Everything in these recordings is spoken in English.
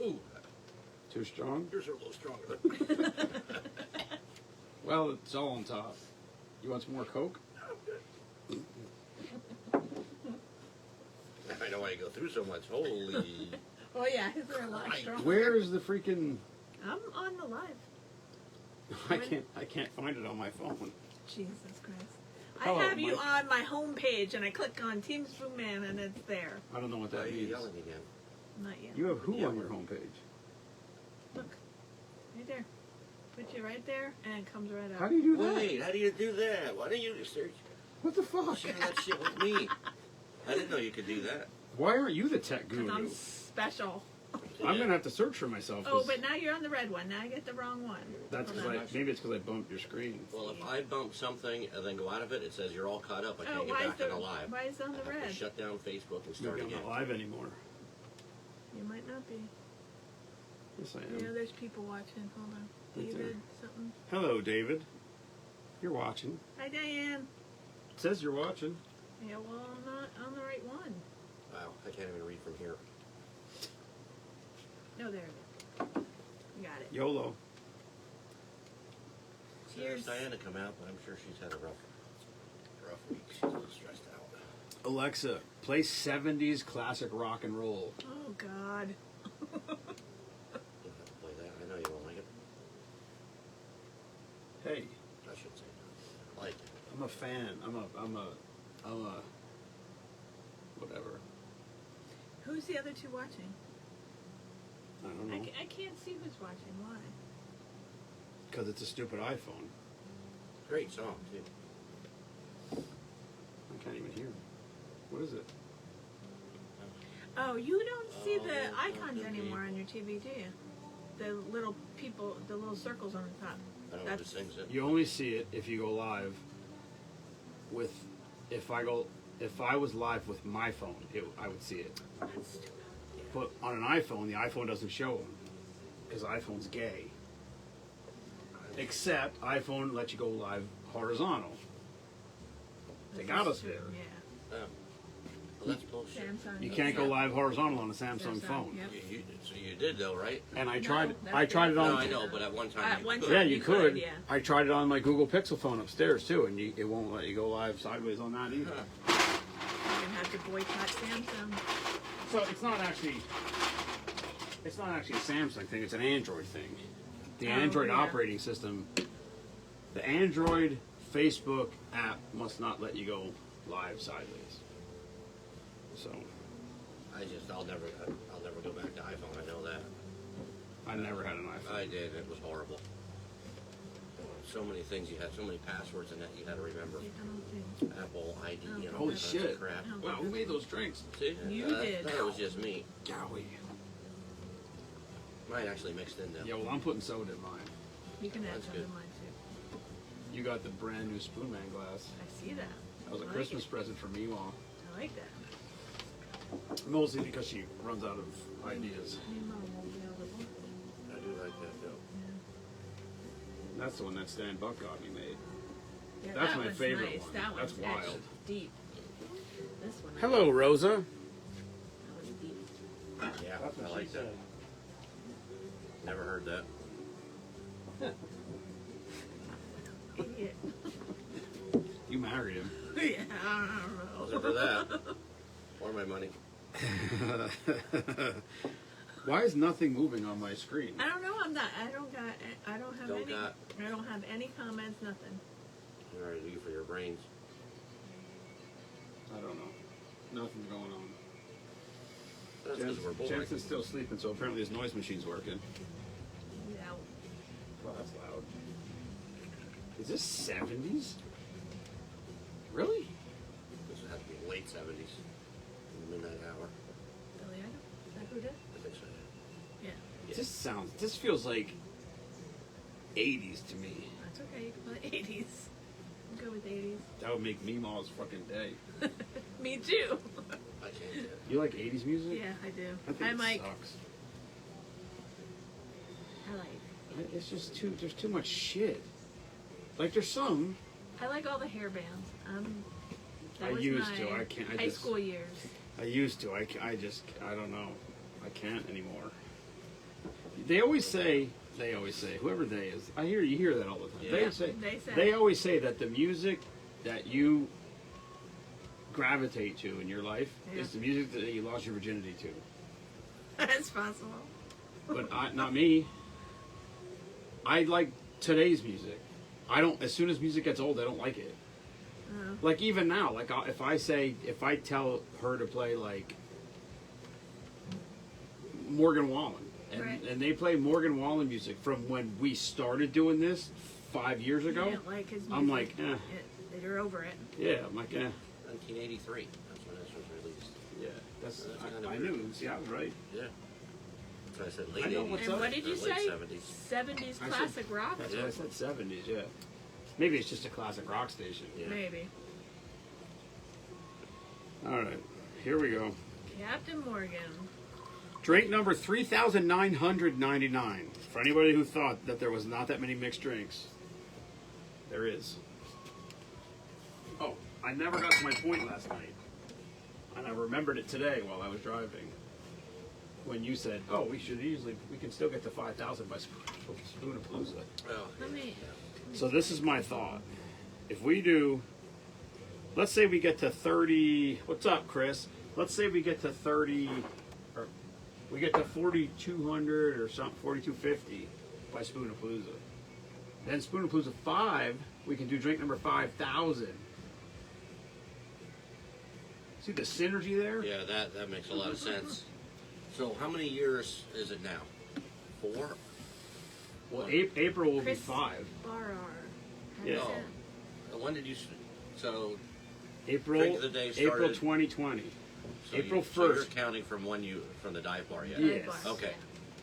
Oh, Too strong? yours are a little stronger. Well, it's all on top. You want some more Coke? I know why you go through so much. Holy. Oh yeah, his are a lot Right. stronger. Where is the freaking? I'm on the live. I can't find it on my phone. Jesus Christ. Hello, I have you Mike. on my home page, and I click on Team Spoonman, and it's there. I don't know what Why are that you means. yelling again? Not yet. You have who Yeah. on your homepage? Look, right there. Put you right there, and it comes right up. How do you do that? Wait, how do you do that? Why don't you just search? What the fuck? Share that shit with me. I didn't know you could do that. Why aren't you the tech 'Cause guru? I'm special. I'm gonna have to search for myself. Oh, 'cause but now you're on the red one. Now I get the wrong one. that's Hold because on. maybe it's because I bumped your screen. Well, if I bump something and then go out of it, it says you're all caught up. I can't Oh, get why is back in the the live. why is it on the I have to red? shut down Facebook and start Maybe I'm again. not live anymore. You might not be. Yes, I You know, am. there's people watching. Hold on, Right David, something. Hello, David. You're watching. Hi, Diane. It says you're watching. Yeah, well, I'm not on the right one. Wow, I can't even read from here. No, there it is. You got it. YOLO. Cheers. Diana come out, but I'm sure she's had a rough week. She's a little stressed out. Alexa, play 70s classic rock and roll. Oh God. You don't have to play that. I know you won't like it. Hey, I should say no. I like it. I'm a fan. I'm a whatever. Who's the other two watching? I don't I, know. I can't see who's watching. Why? Because it's a stupid iPhone. Great song, too. I can't even hear. What is it? Oh, you don't see the Oh, icons okay. anymore on your TV, do you? The little people, the little circles on the top. I don't know who sings it. You only see it if you go live with. If I was live with my phone, I would see it. That's stupid. Yeah. But on an iPhone, the iPhone doesn't show them because iPhone's gay. Except iPhone lets you go live horizontal. They got us there. Yeah. Oh. Well, that's bullshit. Samsung. You can't go live horizontal on a Samsung Samsung, phone. Yep. So you did, though, right? And I No, tried. that's I tried it the- on. No, I know, but at one time At you one could. time. Yeah, you You could. could, yeah. I tried it on my Google Pixel phone upstairs too, and it won't let you go live sideways on that either. Huh. You're gonna have to boycott Samsung. So it's not actually a Samsung thing. It's an Android thing. The Oh, Android yeah. operating system, the Android Facebook app must not let you go live sideways. So I'll never go back to iPhone. I know that. I never had an iPhone. I did. It was horrible. So many things you had, so many passwords in that you had to remember. Apple ID and all Holy kinds shit! of crap. Oh. Wow, who made those drinks? See? You I did. thought it was just me. Golly. Mine actually mixed in now. Yeah, well, I'm putting soda in mine. You can add That's some good. to mine too. You got the brand new Spoonman glass. I see that. That was a I like Christmas it. present for me, Mom. I like that. Mostly because she runs out of ideas. Me and Mom won't be able to look at it. I do like that, though. That's the one that Stan Buck got me made. Yeah, That's that my one's favorite nice. one. That That's one's wild. extra deep. This one. Hello, Rosa. That one's deep. Yeah, That's what I she like that. said. Never heard that. Idiot. You married him. Yeah, I don't know. Wasn't for that. Or my money. Why is nothing moving on my screen? I don't know. I don't have Don't any. got. I don't have any comments. Nothing. You're already due for your brains. I don't know. Nothing's going on. That's because we're bored. Jensen's still sleeping, so apparently his noise machine's working. Yeah. Well, that's loud. Is this 70s? Really? This would have to be late 70s. Midnight hour. Billy Idol? Is that who did? I think so. Yeah. This feels like 80s to me. That's okay. You can play 80s. I'm good with 80s. That would make me Ma's fucking day. Me too. I changed it. You like 80s music? Yeah, I do. I think I'm it like, sucks. I like. It's just there's too much shit. like there's some. I like all the hair bands. That I was used my to. I can't. I high just, school years. I used to. I don't know. I can't anymore. They always say. Whoever they is. You hear that all the time. Yeah. They say. They always say that the music that you gravitate to in your life Yeah. is the music that you lost your virginity to. That's possible. But not me. I like today's music. I don't. As soon as music gets old, I don't like it. Oh. Like even now, like if I tell her to play like Morgan Wallen, Right. and they play Morgan Wallen music from when we started doing this 5 years ago, You didn't like his music. I'm like, You're over it. yeah, I'm like, 1983. That's when this was released. yeah, that's That's kinda I weird. knew. See, I was right. Yeah. So I said late I know 80s. what's And up. what did you or late say? 70s. 70s I said- classic rock? That's what I said. 70s, yeah. Maybe it's just a classic rock station. Yeah. Maybe. All right, here we go. Captain Morgan. Drink number 3,999. For anybody who thought that there was not that many mixed drinks, there is. Oh, I never got to my point last night. And I remembered it today while I was driving. When you said, oh, we can still get to 5,000 by Spoonapalooza. Oh, Let me. So this is my thought. If we do, let's say we get to 30, what's up, Chris? Let's say we get to 30, or we get to 4,200 or something, 4,250 by Spoonapalooza. Then Spoonapalooza 5, we can do drink number 5,000. See the synergy there? yeah, that makes a lot of sense. So how many years is it now? 4? Well, April will Chris be 5. Barr. Yeah. Oh. When did you? So April, Drink of the day April started- 2020. so April you, so you're 1st. counting from from the dive bar, yeah. Yes. Okay.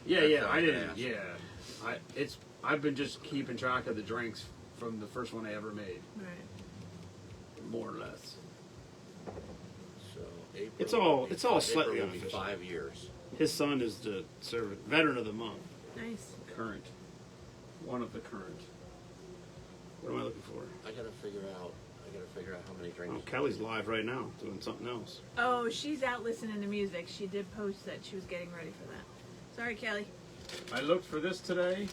Yeah, That's yeah, what I I didn't. asked. Yeah, I've been just keeping track of the drinks from the first one I ever made, Right. more or less. So April. It's all- will be it's all five- slightly April will be unofficial. 5 years. His son is the veteran of the month, Nice. current, one of the current. What am I looking for? I gotta figure out how many Oh, drinks. Kelly's live right now doing something else. Oh, she's out listening to music. She did post that she was getting ready for that. Sorry, Kelly. I looked for this today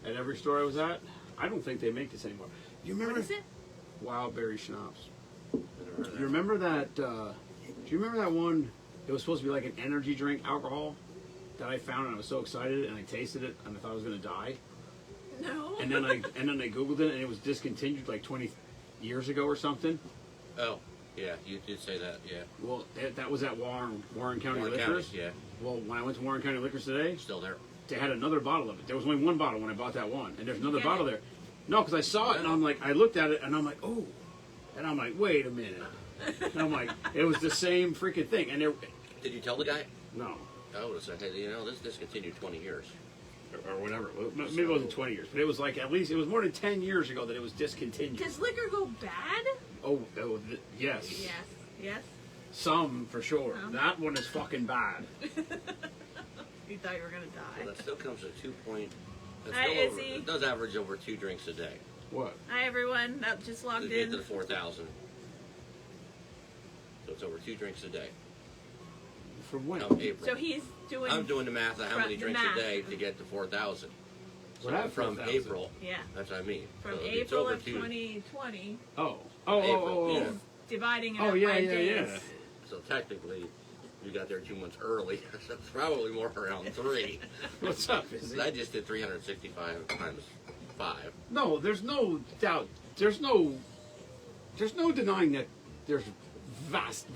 at every store I was at. I don't think they make this anymore. You remember What is it? Wild Berry Schnapps? I never heard of You that. remember that? Do you remember that one? It was supposed to be like an energy drink alcohol that I found, and I was so excited, and I tasted it, and I thought I was gonna die. No. And then I googled it, and it was discontinued like 20 years ago or something. Oh, yeah, you did say that, yeah. Well, that was at Warren County Warren Liquors. County, yeah. Well, when I went to Warren County Liquors today, Still there. they had another bottle of it. There was only one bottle when I bought that one, and there's another Get bottle it? there. No, because I saw it, and I'm like, I looked at it, and I'm like, oh, and I'm like, wait a minute. And I'm like, it was the same freaking thing, and Did you tell the guy? no. I would have said, hey, this discontinued 20 years. Or whatever. Well, maybe it wasn't 20 years, but it was like at least it was more than 10 years ago that it was discontinued. Does liquor go bad? Yes. Yes. Yes. Some for sure. Some. That one is fucking bad. You thought you were gonna Well, die. that still comes to 2 point. That's Hi, still over, Izzy. it does average over 2 drinks a day. What? Hi everyone. That just To logged get in. to the 4,000. So it's over 2 drinks a day. From when? April. So he's doing. I'm doing the math of how many the drinks math. a day to get to 4,000. So What happened from 4,000? April, Yeah. that's what I mean. From So it's April over of 2. 2020, Oh. April, yeah. dividing it Oh, up yeah, by yeah, days. yeah. So technically, you got there 2 months early. So it's probably more around 3. What's up? Izzy? I just did 365 times 5. No, there's no doubt. There's no denying that there's vast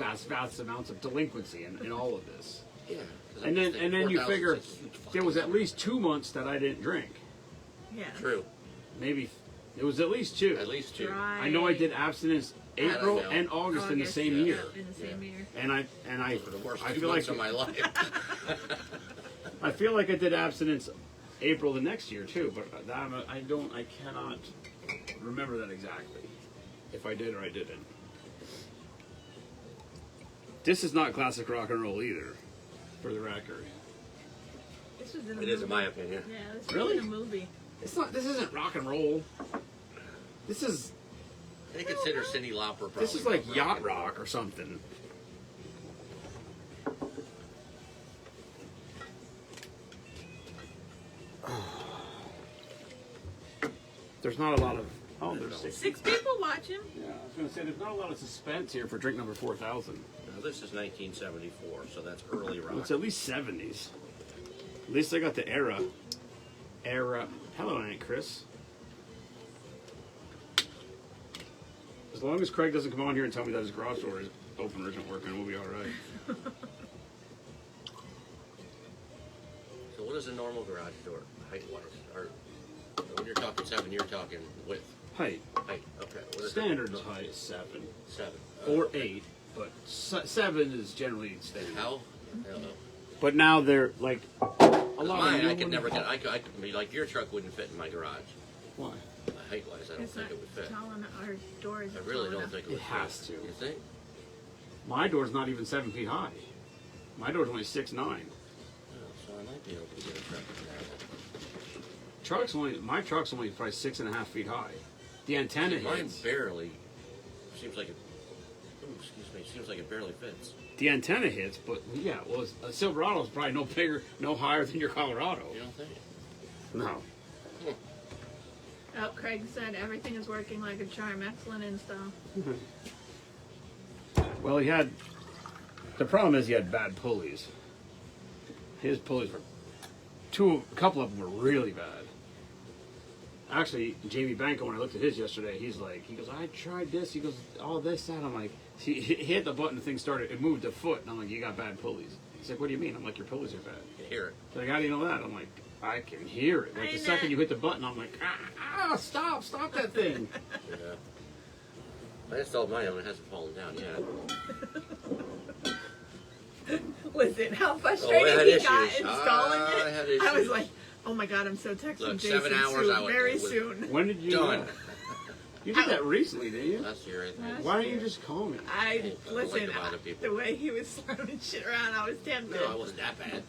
amounts of delinquency in all of this. Yeah. 'cause And I'm just then thinking you 4,000 figure is a huge fucking there was at number. least 2 months that I didn't drink. Yeah. True. Maybe it was at least 2. At least 2. Dry. I know I did abstinence April know. and August in the same yeah. year. In the same year. And I For the worst I 2 feel months like of my life. I feel like I did abstinence April the next year too, but I cannot remember that exactly. If I did or I didn't. This is not classic rock and roll either, for the record. This was in a It movie. is in my opinion. Yeah, this was Really? in a movie. It's not. This isn't rock and roll. This is They consider Cyndi Lauper probably. this is like rock yacht and roll. rock or something. There's not a lot of. Oh, there's 6 people watching. Yeah, I was gonna say there's not a lot of suspense here for drink number 4000. Now, this is 1974, so that's early rock. Well, it's at least 70s. At least I got the era. Hello, Aunt Chris. As long as Craig doesn't come on here and tell me that his garage door opener isn't working, we'll be all right. So what is a normal garage door, height-wise? Or when you're talking 7, you're talking width. Height. Height, okay. What is Standard it? height is 7. 7. Or 8, but 7 is generally standard. How? I don't know. But now they're like a lot Mine, of I could never get. I could be like your truck wouldn't fit in my garage. Why? Height-wise, I don't It's think not it would fit. tall enough. Our door is I really tall don't enough. think it It would has fit. to. You think? My door's not even 7 feet high. My door's only 6'9". Oh, so I might be able to get a truck in there. My truck's only probably 6.5 feet high. The antenna Mine hits. barely. Seems like it. Ooh, excuse me. Seems like it barely fits. The antenna hits, but yeah, well, a Silverado's probably no bigger, no higher than your Colorado. You don't think? No. Oh, Craig said everything is working like a charm. Excellent install. Well, the problem is he had bad pulleys. His pulleys were, a couple of them were really bad. Actually, Jamie Banco, when I looked at his yesterday, he goes, I tried this. He goes, all this, that. I'm like, he hit the button, the thing started, it moved a foot. And I'm like, you got bad pulleys. He's like, what do you mean? I'm like, your pulleys are bad. You hear it. He's like, how do you know that? I'm like, I can hear it. Like I the know. second you hit the button, I'm like, stop that thing. Yeah. I installed mine and it hasn't fallen down yet. Listen, how I frustrated had he issues. got installing I it. had I was issues. like, oh my god, I'm so texting Look, Jason 7 hours, soon, I would- very it was- soon. When did you Done. You did that recently, didn't you? Last year, I think. Why didn't you just call me? I don't listen. like to bother people. The way he was slamming shit around, I was tempted. No, I wasn't that bad.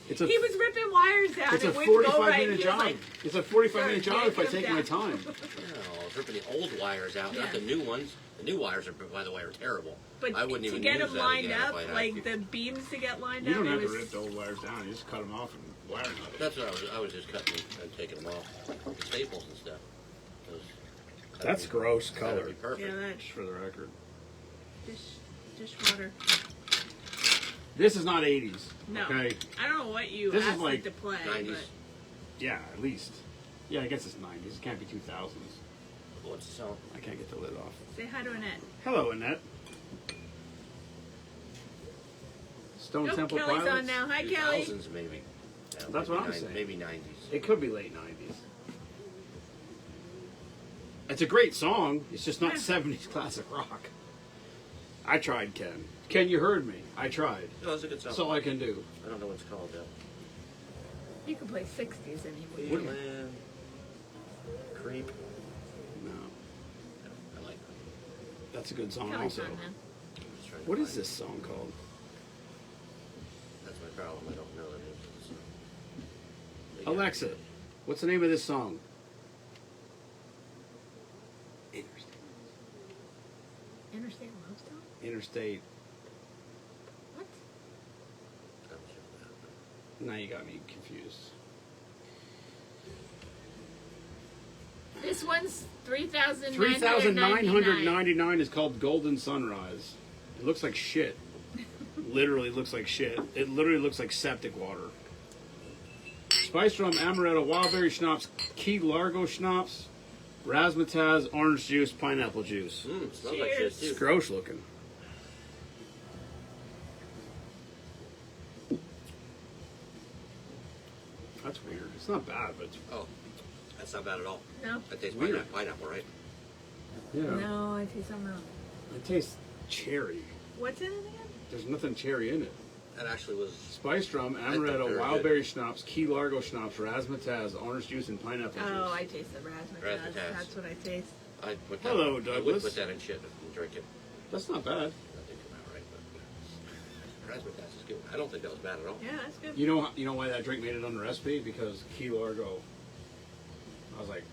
It's a He was ripping wires out. it's a It wouldn't go 45 right. minute He was job. like, It's a 45 Sorry, minute job if I can't take come my down. time. No, I was ripping the old wires out, not Yeah. the new ones. The new wires, are, by the way, are terrible. but I wouldn't to even get use them that lined again if up, I had like to. the beams to get lined You up, don't it have to was. rip the old wires down. You just cut them off and wire them. That's what I was just cutting and taking them off. The staples and stuff. Those- That's gross That'd color. be perfect. Yeah, that Just for the record. dishwater. This is not 80s. No, Okay. I don't know what you This is asked like it to play, 90s. Yeah, at least. Yeah, I guess it's 90s. It can't be 2000s. What's the song? I can't get the lid off. but say hi to Annette. Hello, Annette. Stone Nope, Temple Kelly's Pilots. on now. Hi, Kelly. 2000s maybe. Yeah, That's maybe what I'm 90s, saying. Maybe 90s. It could be late 90s. It's a great song. It's just not Yeah. 70s classic rock. I tried, Ken. Ken, you heard me. I tried. No, it's a good song. That's all I can do. I don't know what it's called though. You can play 60s anyway. What- Land, Creep. No. I like that. That's a good song Kelly's also. on now. I'm just trying to What is find this song called? it. That's my problem. I don't know the name of the song. They got- Alexa, what's the name of this song? Interstate Love Song? Interstate. What? I'm sure that. Now you got me confused. This one's 3,999. 3,999 is called Golden Sunrise. It looks like shit. Literally looks like shit. It literally looks like septic water. Spice rum, amaretto, wildberry schnapps, Key Largo schnapps, razzmatazz, orange juice, pineapple juice. Smells like shit Cheers. too. It's gross looking. That's weird. It's not bad, but it's Oh, that's not bad at all. No. That tastes Weird. pineapple, right? yeah. No, I taste something else. It tastes cherry. What's in it again? There's nothing cherry in it. That actually was. Spice rum, think amaretto, very wildberry schnapps, Key Largo schnapps, razzmatazz, orange juice, and pineapple Oh, juice. I taste the razzmatazz. Razzmatazz. That's what I taste. I'd put that, Hello, I would Douglas. put that in shit and drink it. That's not bad. That didn't come out right, but razzmatazz is good. I don't think that was bad at all. Yeah, that's good. You know why that drink made it on the recipe? Because Key Largo. I was like,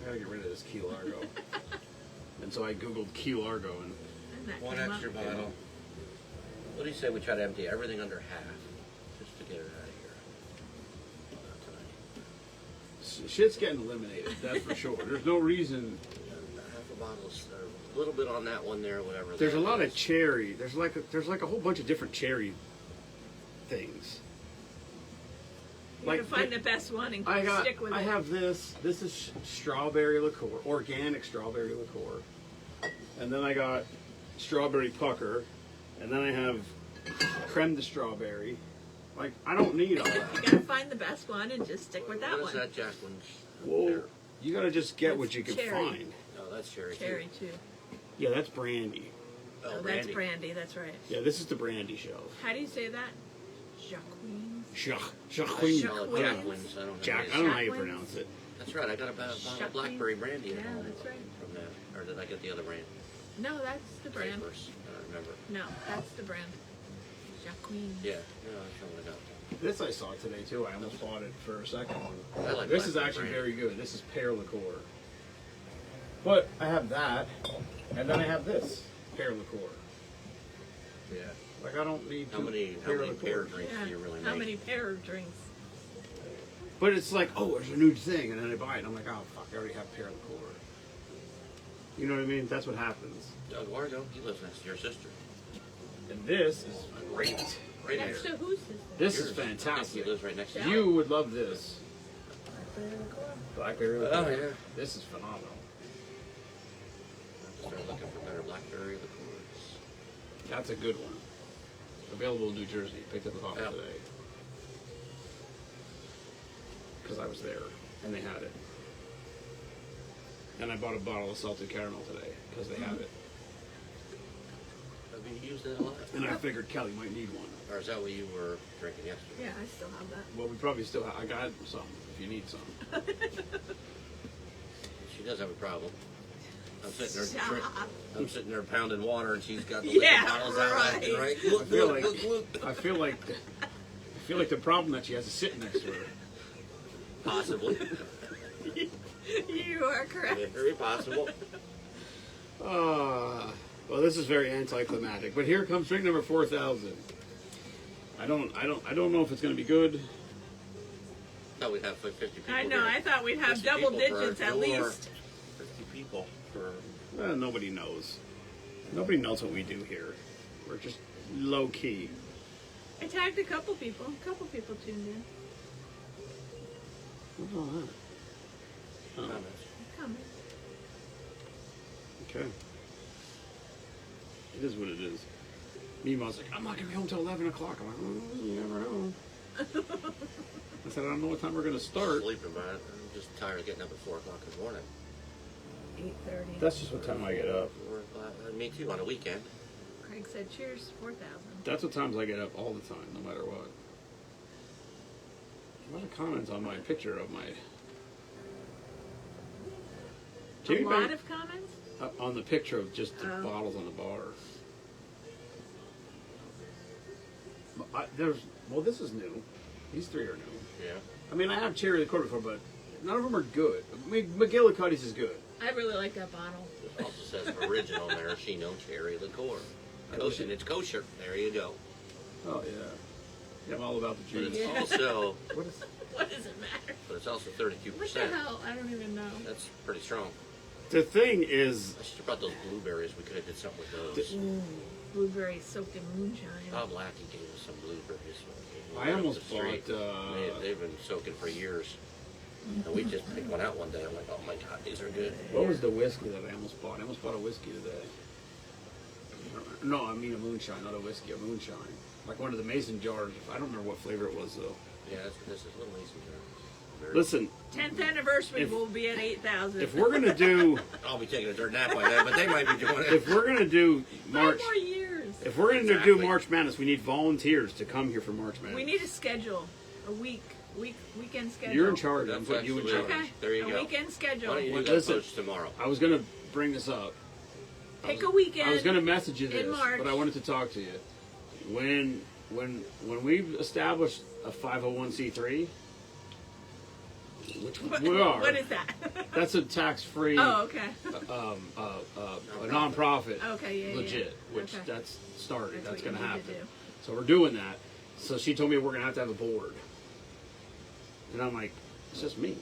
I gotta get rid of this Key Largo. And so I googled Key Largo, and And that One came extra up. bottle. What do you say we try to empty everything under half, just to get it out of here? Not tonight. shit's getting eliminated. That's for sure. There's no reason. Half a bottle, a little bit on that one there, whatever. There's that a lot is. of cherry. There's like a whole bunch of different cherry things. You gotta find the best one and stick with it. I have this. This is strawberry liqueur, organic strawberry liqueur, and then I got strawberry pucker, and then I have creme de strawberry. Like, I don't need all You that. gotta find the best one and just stick with that What is one. that, Jacqueline's? Whoa, you gotta just get what That's you can cherry. find. No, that's cherry. Cherry too. Yeah, that's brandy. Oh, Oh, brandy. that's brandy. That's right. Yeah, this is the brandy shelf. How do you say that? Jacqueline. Jacqueline. Call it Jacqueline. Jacqueline's. I don't know. Jack. what I it don't know is. how you Jacqueline's? pronounce it. That's right. I got a bottle of Jacqueline. blackberry brandy at Yeah, home that's right. from that. Or did I get the other brand? No, that's the brand. Papers. I don't remember. No, that's the brand. Jacqueline. Yeah, no, that's not what I got. This I saw today too. I almost bought it for a second. I like This is blackberry actually brandy. very good. This is pear liqueur. But I have that, and then I have this pear liqueur. Yeah. Like, I don't need How to many pear drinks Yeah. do you really How make? many pair of drinks? But it's like, oh, there's a new thing, and then I buy it, and I'm like, oh fuck, I already have pear liqueur. You know what I mean? That's what happens. Doug Wargo, he lives next to your sister. And this is great. Right Next here. to whose sister? This Yours. is I think fantastic. He lives right next to Yeah. you. You would love this. Blackberry liqueur. Oh, yeah. This is phenomenal. Start looking for better blackberry liqueurs. That's a good one. Available in New Jersey. Picked up a bottle Yeah. today. Because I was there, and they had it. And I bought a bottle of salted caramel today, because they have it. Have you used that a lot? And I figured Kelly might need one. Or is that what you were drinking yesterday? Yeah, I still have that. Well, we probably still have, I got some, if you need some. She does have a problem. I'm sitting there, Stop. I'm sitting there pounding water, and she's got the Yeah, liquor bottles out left and right. right. I Look, feel look, like, look, look. I feel like the problem that she has is sitting next to her. Possibly. You are correct. Very possible. Well, this is very anticlimactic, but here comes drink number 4,000. I don't know if it's going to be good. Thought we'd have like 50 people I know. here. I thought we'd have 50 double people for digits our at door. least. 50 people for. Well, nobody knows. Nobody knows what we do here. We're just low key. I tagged a couple people. A couple people tuned in. What's all that? Oh, Comments. Come. okay. It is what it is. Meemaw's like, I'm not going to be home till 11 o'clock. I'm like, oh, you never know. I said, I don't know what time we're going to start. Sleeping, but I'm just tired of getting up at 4 o'clock in the morning. 8:30. That's just what time I get up. Me too, on a weekend. Craig said, "Cheers, 4,000." That's what times I get up all the time, no matter what. A lot of comments on my picture of my... A lot of comments. on the picture of just the Oh. bottles on the bar. This is new. These three are new. Yeah. I mean, I have cherry liqueur before, but none of them are good. I mean, McGillicuddy's is good. I really like that bottle. It also says original maraschino cherry liqueur. Kosher, and it's kosher. There you go. Oh yeah, yeah. I'm all about the But juice. it's also, What is? What does it matter? but it's also What the 32%. hell? I don't even know. That's pretty strong. The thing is, I should have brought those blueberries. We could have did something with those. Ooh, blueberry soaked in moonshine. Bob Lackey gave us some blueberries. I almost Up the street. bought, They've been soaking for years. And we just picked one out one day. I'm like, oh my god, these are good. what was the whiskey that I almost bought? I almost bought a whiskey today. No, I mean a moonshine, not a whiskey, a moonshine. Like one of the mason jars. I don't remember what flavor it was though. Yeah, this is a little easy. Very- Listen, 10th anniversary If- will be at 8,000. if we're gonna do, I'll be taking a dirt nap by then, but they might be doing it. if we're gonna do 5 March, more years. if we're gonna do Exactly. March Madness, we need volunteers to come here for March Madness. We need a schedule, a weekend schedule. You're in charge. I'm That's putting you in absolutely charge. Okay. There you a go. weekend schedule. Why don't you do that Listen. post tomorrow? I was gonna bring this up. Pick a weekend. I was gonna message you in this, March. but I wanted to talk to you. When we've established a 501c3, which we are. What is that? That's a tax-free, Oh, okay. a nonprofit. Okay, yeah, legit, which Okay. that's started. That's what going to you need happen. do. So we're doing that. So she told me we're going to have a board, and I'm like, it's just me.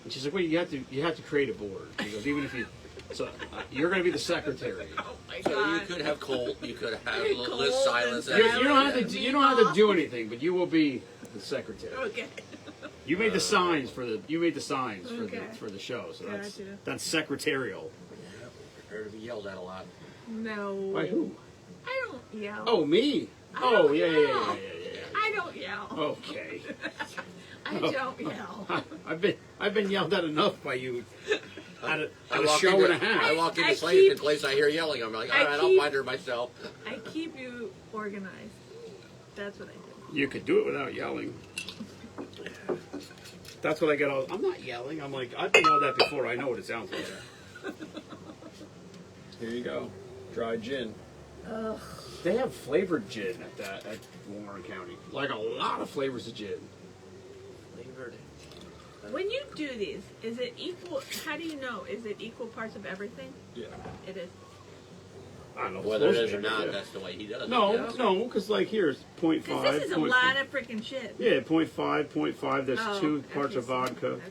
And she's like, well, you have to create a board. She goes, even if you, so you're going to be the secretary. Oh my So god. you could have Colt, you could have Colt Liz Silence. and You don't have to. Silence. You don't have to do anything, but you will be the secretary. Okay. You made the signs for the. You made the signs Okay. for the show. So Gotcha. that's secretarial. Prepare to be yelled at a lot. No. By who? I don't yell. Oh, me. I Oh, don't yeah. yell. I don't yell. Okay. I don't yell. I've been yelled at enough by you. At a walk show into- and a half. I walk into I Slater's keep- place, I hear yelling. I'm like, all I right, keep- I'll find her myself. I keep you organized. That's what I do. You could do it without yelling. That's what I get all. I'm not yelling. I'm like, I've been yelled at before. I know what it sounds like. Here you go. Dry gin. Ugh. They have flavored gin at Warren County. Like a lot of flavors of gin. Flavored. When you do these, is it equal? How do you know? Is it equal parts of everything? Yeah. It is. I don't know. Whether it Supposed is to or be, not, yeah. that's the way he does it. No, yeah. no, because like here's 0.5. Because this is a 0.4. lot of freaking shit. Yeah, 0.5, 0.5. There's Oh, 2 parts okay, of so- vodka. Okay.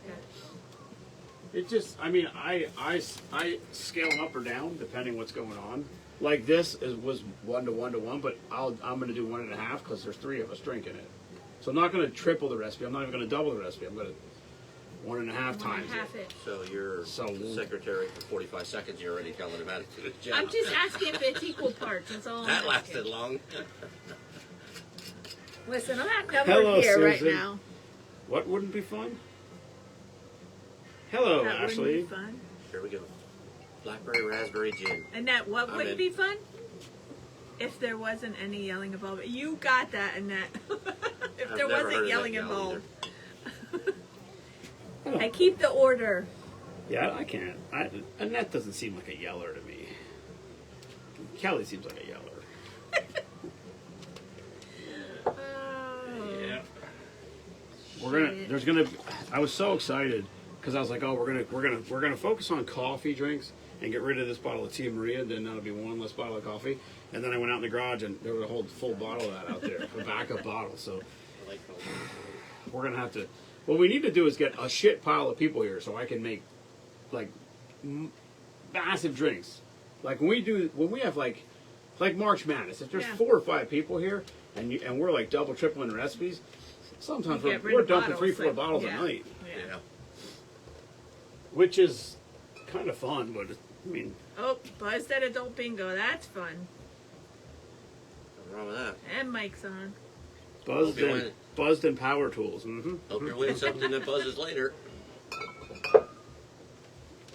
It just, I mean, I scale them up or down depending what's going on. Like this was 1 to 1 to 1, but I'm going to do 1.5 because there's 3 of us drinking it. So I'm not going to triple the recipe. I'm not even going to double the recipe. I'm going to 1.5 times Half it. it. So you're So- the secretary for 45 seconds. You're already telling him how to do his job. I'm just asking if it's equal parts. That's all. That I'm lasted asking. long. Listen, I'm not Hello, covered here right Susan. now. What wouldn't be fun? Hello, That Ashley. wouldn't be fun. Here we go. Blackberry raspberry gin. And that what I'm wouldn't in. be fun? If there wasn't any yelling involved. You got that, Annette. If I've there never heard wasn't of yelling that yell involved. Oh. I keep the order. Yeah, I can't. Annette doesn't seem like a yeller to me. Kelly seems like a yeller. Oh. There's gonna. I was so excited because I was like, oh, we're gonna focus on coffee drinks and get rid of this bottle of Tia Maria. Then that'll be one less bottle of coffee. And then I went out in the garage and there was a whole full bottle of that out there, a backup bottle. So I like those. we're gonna have to. What we need to do is get a shit pile of people here so I can make like massive drinks. Like when we have like March Madness. If there's Yeah. 4 or 5 people here and we're like double tripling the recipes, sometimes You get rid we're of dumping bottles, 3-4 like, bottles yeah. a night, Yeah. which is kind of fun. But I mean, Oh, buzzed at adult bingo. That's fun. What's wrong with that? And Mike's on. buzzed and power tools. Hope you're winning something that buzzes later.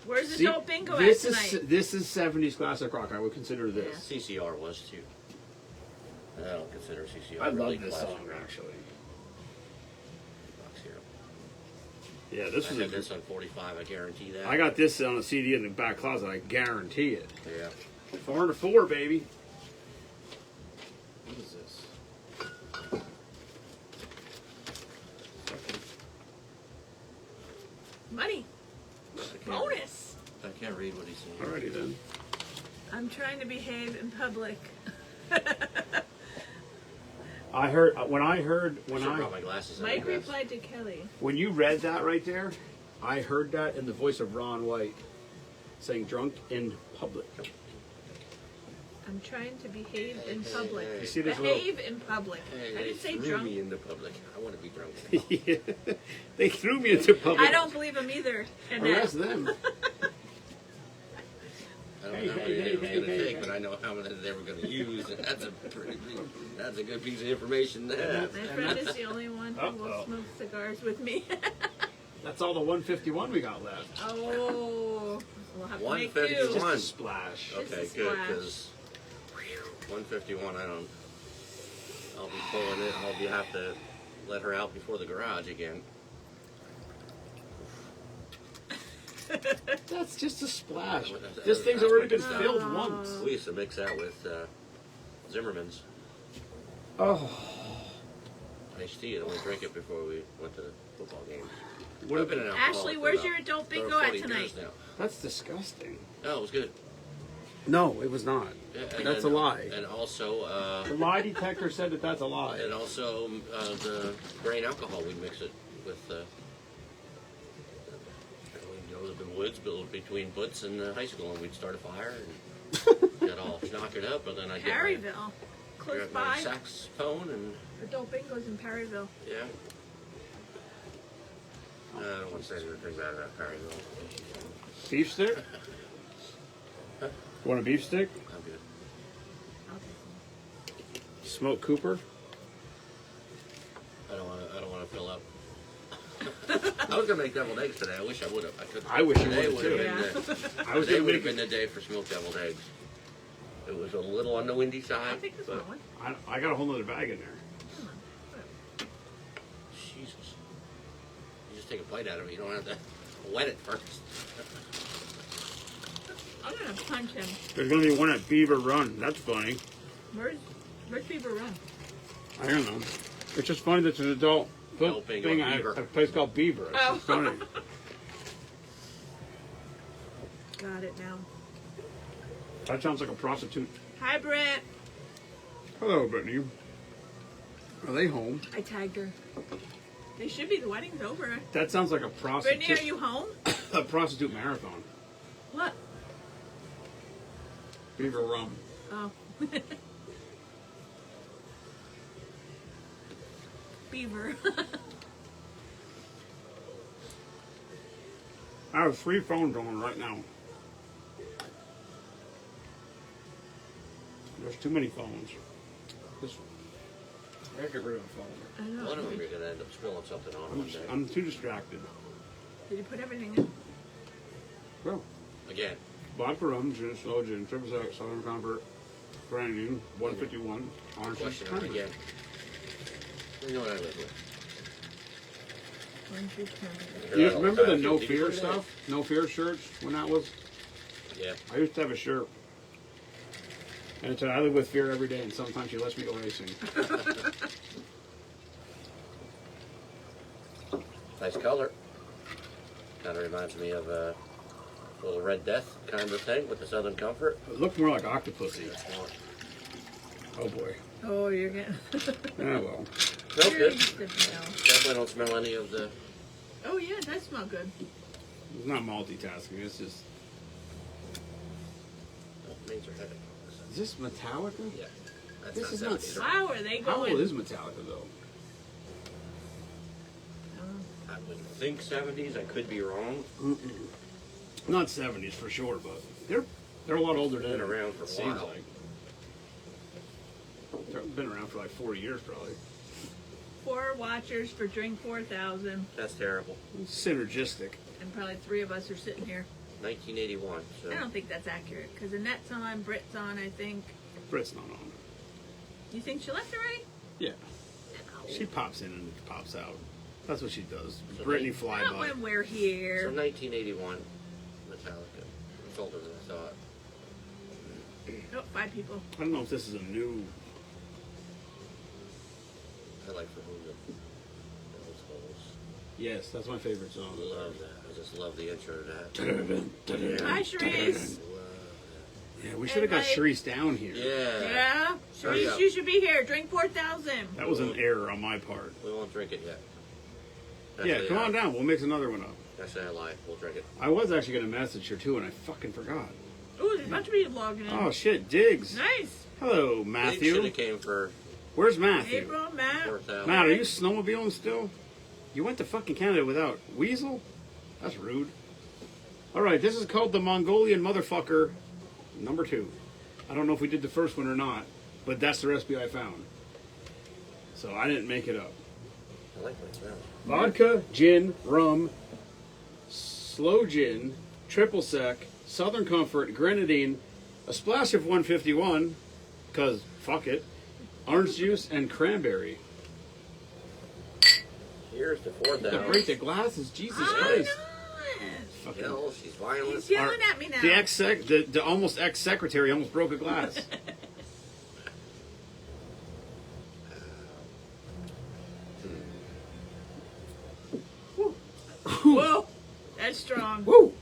Where's See, adult bingo at this tonight? is 70s classic rock. I would consider this. CCR was too. I don't consider CCR I really love this classic song rock. actually. Box Hero. Yeah, this I was had a this on 45. I guarantee that. I got this on a CD in the back closet. I guarantee it. Yeah. 404, baby. What is this? Money. Bonus. I can't read what he's saying. Alrighty then. I'm trying to behave in public. I heard I brought my glasses. in, I Mike guess. replied to Kelly. when you read that right there, I heard that in the voice of Ron White saying "drunk in public." I'm trying to behave in public. hey. You see this Behave in public. Hey, I they didn't say threw drunk. me into public. I want to be drunk. Yeah. They threw me into public. I don't believe him either. And Arrest them. I don't Hey, know how hey, many they were hey, going to hey, take, hey. but I know how many they were going to use, and that's a good piece of information to have. my friend is the only one who will Uh-oh. smoke cigars with me. That's all the 151 we got left. Oh, we'll have to make 151. do. Just One. a splash. Just Okay, a good, splash. because 151, I'll be pulling it, I'll have to let her out before the garage again. That's just a splash. That's- This thing's that's already been what filled it's once. We used to mix that with Zimmerman's. Oh. I iced tea and only drink it before we went to the football games. What I've been an alcoholic Ashley, for where's about your adult bingo 40 at years tonight? now. That's disgusting. No, it was good. No, it was not. Yeah, and That's then, a lie. And also, The lie detector said that that's a lie. and also the grain alcohol. We mix it with. We go to the woods between Butts and high school, and we'd start a fire and get all knockered up. But then I'd get Perryville, close my by. saxophone and Adult bingo's in Perryville. yeah. I don't want to say anything bad about Perryville. Beef stick? Huh? You want a beef stick? I'm good. Smoke Cooper? I don't want to fill up. I was gonna make deviled eggs today. I wish I would have. I couldn't. I wish you Today would have, would've too. been the- I was Today gonna would have make been the day for smoked deviled eggs. It was a little on the windy I'll side, take this but one. I got a whole nother bag in there. Jesus, you just take a bite out of it. You don't have to wet it first. I'm gonna punch him. There's gonna be one at Beaver Run. That's funny. Where's Beaver Run? I don't know. It's just funny that there's an adult Helping thing on at Beaver. a place called Beaver. It's Oh. just funny. Got it now. That sounds like a prostitute. Hi, Britt. Hello, Brittany. Are they home? I tagged her. They should be. The wedding's over. That sounds like a prostitute. Brittany, are you home? A prostitute marathon. What? Beaver Rum. Oh. Beaver. I have 3 phones on right now. There's too many phones. This, I gotta get rid of the phone. I know. One of them you're gonna end up spilling something on one day. I'm too distracted. Did you put everything in? Well, Again, vodka rum, gin, slow gin, triple sec, Southern Comfort, grenadine, 151, orange juice. question on it again. You know what I live with. Orange juice, cranberry. You remember the No Did you Fear put it in? stuff? No Fear shirts? When that was? Yeah. I used to have a shirt. And it said, I live with fear every day, and sometimes she lets me go racing. Nice color. Kind of reminds me of a little Red Death kind of thing with the Southern Comfort. It looked more like Octopussy. That's more. Oh boy. Oh, you're getting. Yeah, well. Smells good. Good smell. Definitely don't smell any of the. Oh yeah, it does smell good. It's not multitasking, it's just. Oh, names are heavy. Is this Metallica? Yeah. That's This not is not 70s. Wow, are they How going? old is Metallica, though? I would think 70s. I could be wrong. Not 70s for sure, but they're a lot older than Been around for a it seems while. like. They've been around for like 40 years, probably. 4 watchers for Drink 4000, That's terrible. Synergistic. and probably 3 of us are sitting here. 1981. So I don't think that's accurate because Annette's on, Britt's on. I think. Britt's not on. You think she left already? Yeah. She pops in and pops out. That's what she does. So Brittany they- fly Not by. when we're So here. 1981, Metallica. It's older than I thought. Nope, 5 people. I don't know if this is a new. I like For Whom the Bell Tolls. Yes, that's my favorite song. Love that. I just love the intro to that. Hi, Sharice. Yeah, we should have got like- Sharice down here. Yeah. Yeah, Hurry Sharice, up. you should be here. Drink 4000. That was an error on my part. We won't drink it yet. Yeah, Actually, come on down. We'll mix another one up. Actually, I lied. We'll drink it. I was actually going to message her too, and I fucking forgot. Ooh, there's a bunch of people logging in. Oh shit, Diggs. Nice. Hello, Should Matthew. have came for Where's Matthew? April, Matt. 4,000. Matt, are you snowmobiling still? You went to fucking Canada without Weasel? That's rude. All right, this is called the Mongolian Motherfucker number 2. I don't know if we did the first one or not, but that's the recipe I found. So I didn't make it up. I like my smell. Vodka, gin, rum, slow gin, triple sec, Southern Comfort, grenadine, a splash of 151, because fuck it, orange juice, and cranberry. Here's to To 4,000. break the glasses, Jesus Oh, Christ. nice. Fucking- Yells, she's violent. He's yelling at me now. the almost ex-secretary almost broke a glass. Whoa, that's strong. Woo!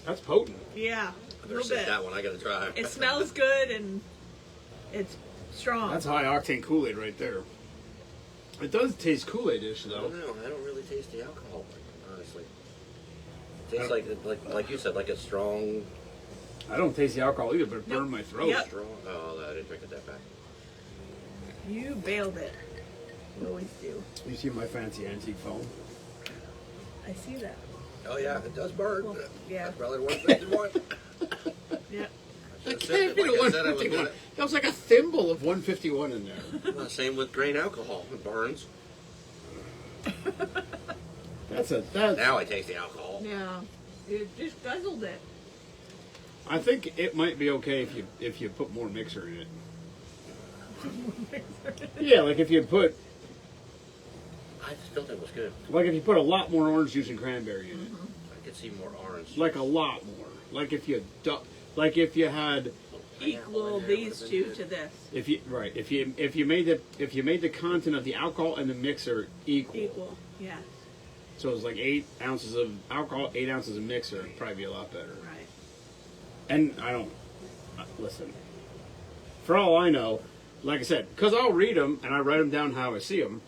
That's potent. Yeah, I a better little set bit. that one. I gotta try. It smells good and it's strong. That's high octane Kool-Aid right there. It does taste Kool-Aid-ish I though. don't know. I don't really taste the alcohol, honestly. It tastes like you said, like a strong, I don't taste the alcohol either, but it burned my throat. Yep. strong. Oh, I didn't drink it that bad. You bailed it. You always do. You see my fancy antique phone? I see that. Oh yeah, it does burn. Well, yeah. That's probably 151. Yeah. I Like can't be the I said, I was 151. gonna- That was like a thimble of 151 in there. Well, same with grain alcohol. It burns. That's Now I taste the alcohol. Yeah. You just guzzled it. I think it might be okay if you put more mixer in it. Yeah, like if you put I still think it was good. a lot more orange juice and cranberry in it. I could see more orange. Like a lot more. Like if you had Equal these two to this. if you made the content of the alcohol and the mixer equal. Equal. Yeah. So it was like 8 ounces of alcohol, 8 ounces of mixer. It'd probably be a lot better. Right. And I don't listen. For all I know, like I said, because I'll read them and I write them down how I see them.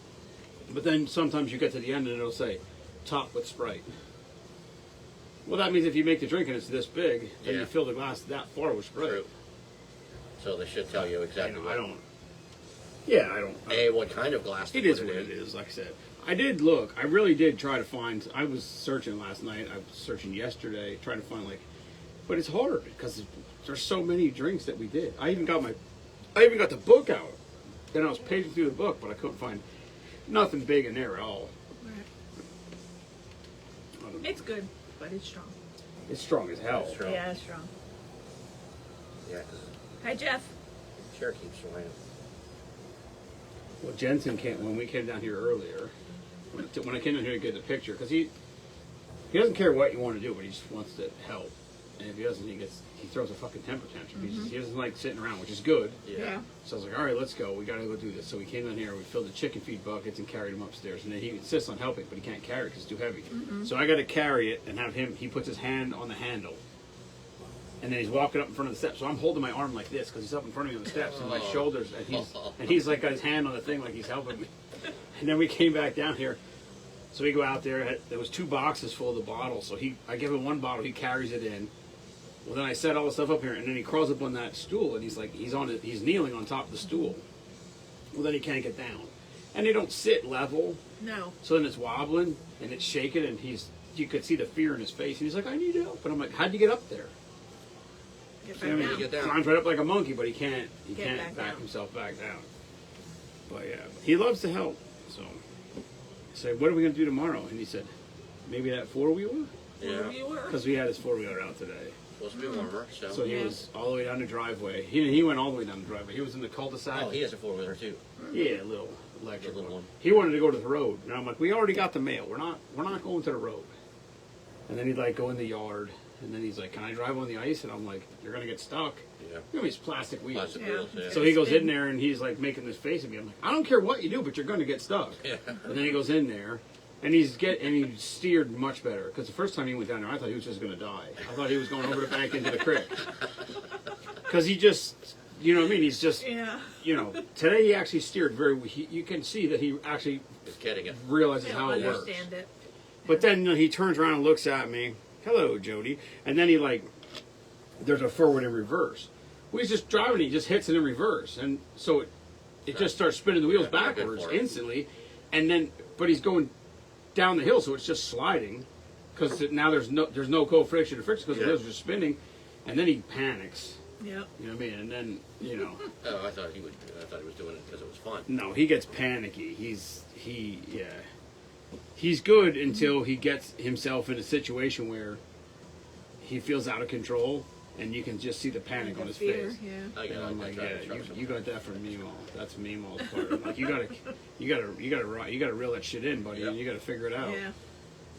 But then sometimes you get to the end and it'll say, top with Sprite. Well, that means if you make the drink and it's this big, then Yeah. you fill the glass that far with Sprite. True. So they should tell you exactly I don't. Yeah, I don't. A, what kind of glass to It put is what in. it is, like I said. I did look. I really did try to find. I was searching last night. I was searching yesterday, trying to find but it's hard because there's so many drinks that we did. I even got the book out. Then I was paging through the book, but I couldn't find nothing big in there at all. It's good, but it's strong. It's strong as hell. It's strong. Yeah, it's strong. Yeah, 'cause Hi, Jeff. chair keeps swaying. Well, Jensen came when we came down here earlier. When I came down here to get the picture, because he doesn't care what you want to do, but he just wants to help. And if he doesn't, he throws a fucking temper tantrum. He doesn't like sitting around, which is good. Yeah. So I was like, all right, let's go. We got to go do this. So we came down here, we filled the chicken feed buckets and carried them upstairs. And then he insists on helping, but he can't carry it because it's too heavy. So I got to carry it and have him. He puts his hand on the handle, and then he's walking up in front of the steps. So I'm holding my arm like this because he's up in front of me on the steps, and my shoulders, and he's like got his hand on the thing like he's helping me. And then we came back down here. So we go out there. There was 2 boxes full of the bottles. So I give him 1 bottle. He carries it in. Well, then I set all the stuff up here, and then he crawls up on that stool, and he's kneeling on top of the stool. Well, then he can't get down, and they don't sit level. No. So then it's wobbling and it's shaking, and you could see the fear in his face, and he's like, "I need help." And I'm like, "How'd you get up there?" Get I mean, back down. Get down. climbs right up like a monkey, but he can't Get back back down. himself back down. But yeah, he loves to help. So I said, "What are we gonna do tomorrow?" And he said, "Maybe that 4-wheeler," Yeah. You were. because we had his 4-wheeler out today. Supposed to be warmer, so. So he Yeah. was all the way down the driveway. He went all the way down the driveway. He was in the cul-de-sac. Oh, he has a 4-wheeler too. Yeah, a little electric Little one. one. He wanted to go to the road, and I'm like, we already got the mail. We're not going to the road. And then he'd like go in the yard, and then he's like, "Can I drive on the ice?" And I'm like, "You're gonna get stuck." Yeah. You know, these plastic wheels. Plastic Yeah. wheels, yeah. So he goes in there, and he's like making this face at me. I'm like, "I don't care what you do, but you're gonna get stuck." Yeah. And then he goes in there. And he steered much better because the first time he went down there, I thought he was just going to die. I thought he was going over the bank into the creek because he just, you know what I mean? He's just, Yeah. Today he actually steered very. You can see that he actually Just getting it. realizes They how don't it works. understand it. But then he turns around and looks at me. "Hello, Jody," and then there's a forward and reverse. Well, he's just driving. He just hits it in reverse, and so it just starts spinning the wheels Yeah, not good backwards for it. instantly, and then but he's going down the hill, so it's just sliding because now there's no co-friction or friction because the Yeah. wheels are spinning, and then he panics. Yep. You know what I mean? And then Oh, I thought he was doing it because it was fun. no, he gets panicky. He's good until he gets himself in a situation where he feels out of control, and you can just see the panic on his Fear, face. yeah. I And got I'm I like, tried yeah, to trust him. you got that from Meemaw. That's Meemaw's part. Like you gotta reel that shit in, buddy, Yep. and you gotta figure it out. Yeah.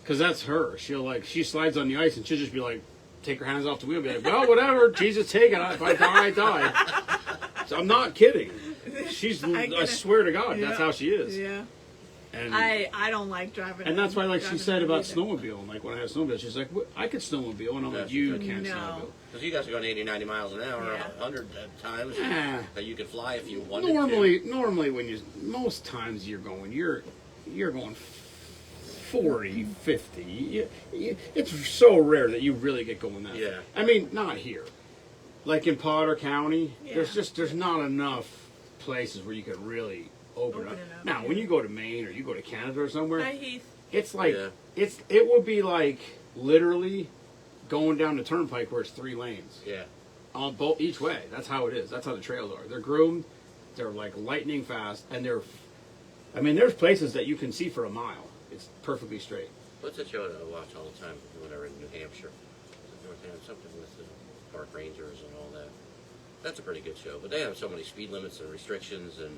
Cause that's her. She slides on the ice and she'll just be like, take her hands off the wheel, and be like, well, whatever, Jesus, take it. If I die, I die. So I'm not kidding. I I get it. swear to God, that's Yeah. how she is. Yeah. And I don't like driving. and that's why, like she driving said about either. snowmobiling, like when I had a snowmobile, she's like, I could snowmobile, and I'm No, like, she you couldn't. can't No. snowmobile. Because you guys are going 80, 90 miles an hour, Yeah. 100 times. Ah. That you could fly if you wanted to. Normally when most times you're going 40, 50. It's so rare that you really get going that. Yeah. I mean, not here. Like in Potter County, Yeah. there's not enough places where you could really open up. Open it up, Now, yeah. when you go to Maine or you go to Canada or somewhere, Hi, Heath. it's like Yeah. it would be like literally going down the turnpike where it's 3 lanes Yeah. on both each way. That's how it is. That's how the trails are. They're groomed. They're like lightning fast, and there's places that you can see for a mile. It's perfectly straight. What's that show that I watch all the time when they're in New Hampshire? North Hampshire, something with the park rangers and all that. That's a pretty good show, but they have so many speed limits and restrictions, and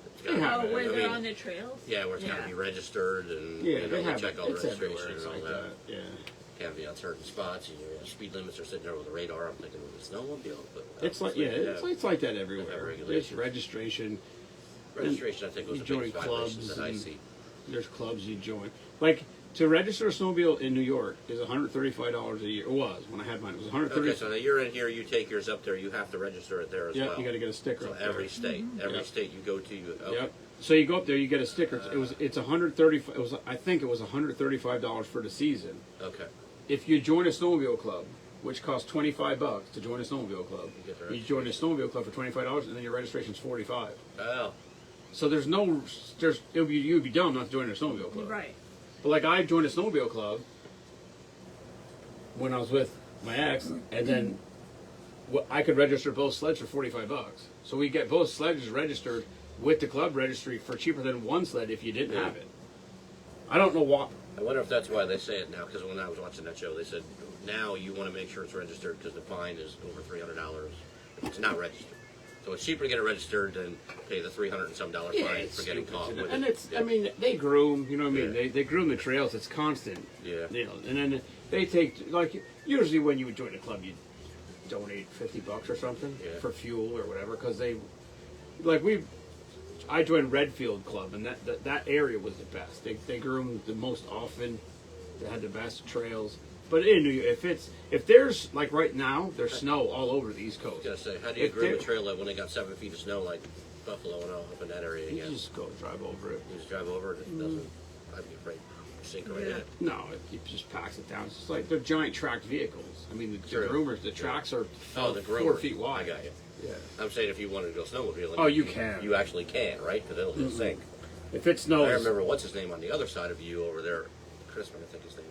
it's gotta Yeah. be- Oh, where I they're mean, on the trails? yeah, where it's got to Yeah. be registered and Yeah, you know, they have check all the it's everywhere. registration It's and all like that. that. Yeah. Can't be on certain spots. And your speed limits are sitting there with a radar. I'm thinking with a snowmobile, but It's like it's like that everywhere. There's regulations. registration. registration. I think was You the join biggest violation clubs that I and- see. There's clubs you join. Like to register a snowmobile in New York is $135 a year. It was when I had mine. It was $130. Okay, so now you're in here. You take yours up there. You have to register it there as Yep, well. you got to get a sticker. So up there. every state, every Yep. state you go to, you okay. Yep. So you go up there, you get a sticker. It's $135. I think it was $135 for the season. Okay. If you join a snowmobile club, which costs $25 to join a snowmobile club, You get the you join a snowmobile club for $25, and then your registration's $45. Oh, So you'd be dumb not to join a snowmobile club. Right. But like I joined a snowmobile club when I was with my ex, and then I could register both sleds for $45. So we get both sledges registered with the club registry for cheaper than one sled if you didn't Yeah. have it. I don't know why. I wonder if that's why they say it now. Because when I was watching that show, they said now you want to make sure it's registered because the fine is over $300 if it's not registered. So it's cheaper to get it registered than pay the $300 and some fine it's for getting stupid. caught with And it. it's, I mean, they groom, you know what I mean? Yeah. They groom the trails. It's constant. Yeah. You know, and then they take, like, usually when you would join a club, you donate $50 or something Yeah. for fuel or whatever, because I joined Redfield Club, and that area was the best. They groomed the most often. They had the best trails. But in New York, if there's like right now, there's snow all over the East I Coast. was gonna say, how do you If groom a they- trail like when they got 7 feet of snow like Buffalo and all up in that area You again? just go drive over it. You just drive over it. It doesn't. I'd be afraid to sink right in Yeah. it. No, it just packs it down. It's just like they're giant tracked vehicles. I mean, the True. groomers, the tracks are Oh, the 4 groomers. feet wide. I got you. Yeah. I'm saying if you wanted to go snowmobiling. Oh, you can. You actually can, right? Because it'll sink. If it snows, I remember what's his name on the other side of you over there, Chrisman, I think his name was.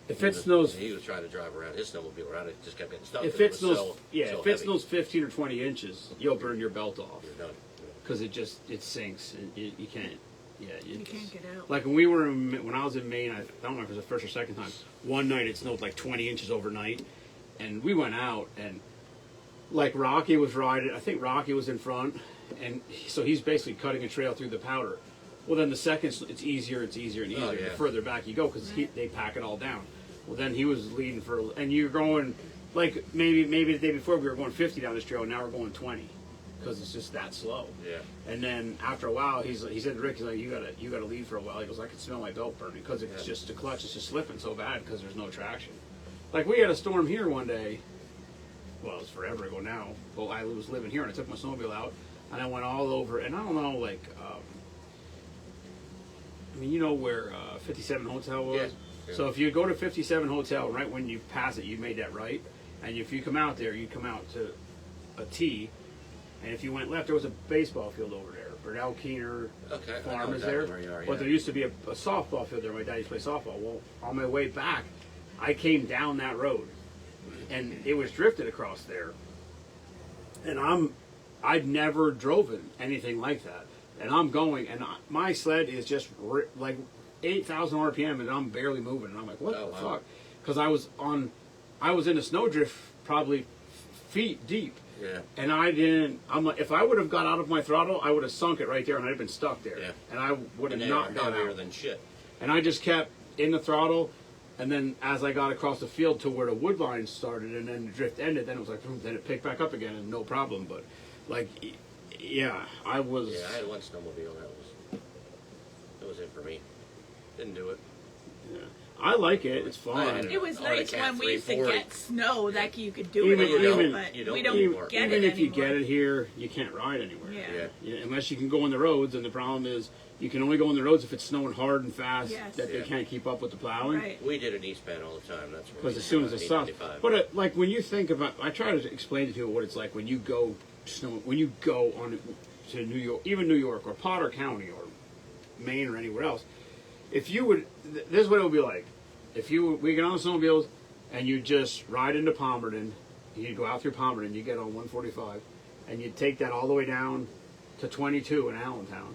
if it snows, He was trying to drive around his snowmobile around. It just kept getting stuck. if 'cause it was snows, so if it heavy. snows 15 or 20 inches, you'll burn your belt off You're done. because it sinks. And you can't. Yeah, You can't get out. Like when I was in Maine, I don't know if it was the first or second time. One night it snowed like 20 inches overnight, and we went out and like Rocky was riding. I think Rocky was in front, and so he's basically cutting a trail through the powder. Well, then the second it's easier and easier. Oh, The yeah. further back you go because they pack it all down. Well, then he was leading and you're going like maybe the day before we were going 50 down this trail, and now we're going 20 because it's just that slow. Yeah. And then after a while, he said to Rick, he's like, you gotta lead for a while. He goes, I can smell my belt burning because it's just the clutch is just slipping so bad because there's no traction. Like we had a storm here one day. Well, it was forever ago now. Well, I was living here and I took my snowmobile out and I went all over. And I don't know, like, I mean, you know where 57 Hotel was. Yeah. So if you go to 57 Hotel, right when you pass it, you made that right. And if you come out there, you come out to a T. And if you went left, there was a baseball field over there. Bernal Keener Okay, I know Farm is exactly there. where you are, But yeah. there used to be a softball field there. My dad used to play softball. Well, on my way back, I came down that road. And it was drifted across there. And I'd never driven anything like that. And I'm going, and my sled is just like 8,000 RPM, and I'm barely moving. And I'm like, what Oh, the wow. fuck? Because I was in a snowdrift probably feet deep. Yeah. And I'm like, if I would have got out of my throttle, I would have sunk it right there, and I'd have been stuck there. Yeah. And I would have And they not are got heavier out. than shit. And I just kept in the throttle, and then as I got across the field to where the wood line started, and then the drift ended, then it was like, boom, then it picked back up again, and no problem. But, like, yeah, I was... Yeah, I had one snowmobile that was was it for me. Didn't do it. Yeah. I like it. It's I fun. had it. It was I had a nice cat when we used to 340. get snow that you could do Even- it on, even- but you don't we don't anymore. get Even it if you anymore. get it here, you can't ride anywhere. Yeah. Yeah. Yeah, unless you can go on the roads, and the problem is you can only go on the roads if it's snowing hard and fast Yes. that they Yeah. can't keep up with the plowing. Right. We did an eastbound all the time. That's Because as soon as it stops, 895. but like when you think about, I try to explain to people what it's like when you go snow, when you go on to New York, even New York or Potter County or Maine or anywhere else. If you would, this is what it would be like. If we get on the snowmobiles and you just ride into Palmerton, you go out through Palmerton, you get on 145, and you take that all the way down to 22 in Allentown.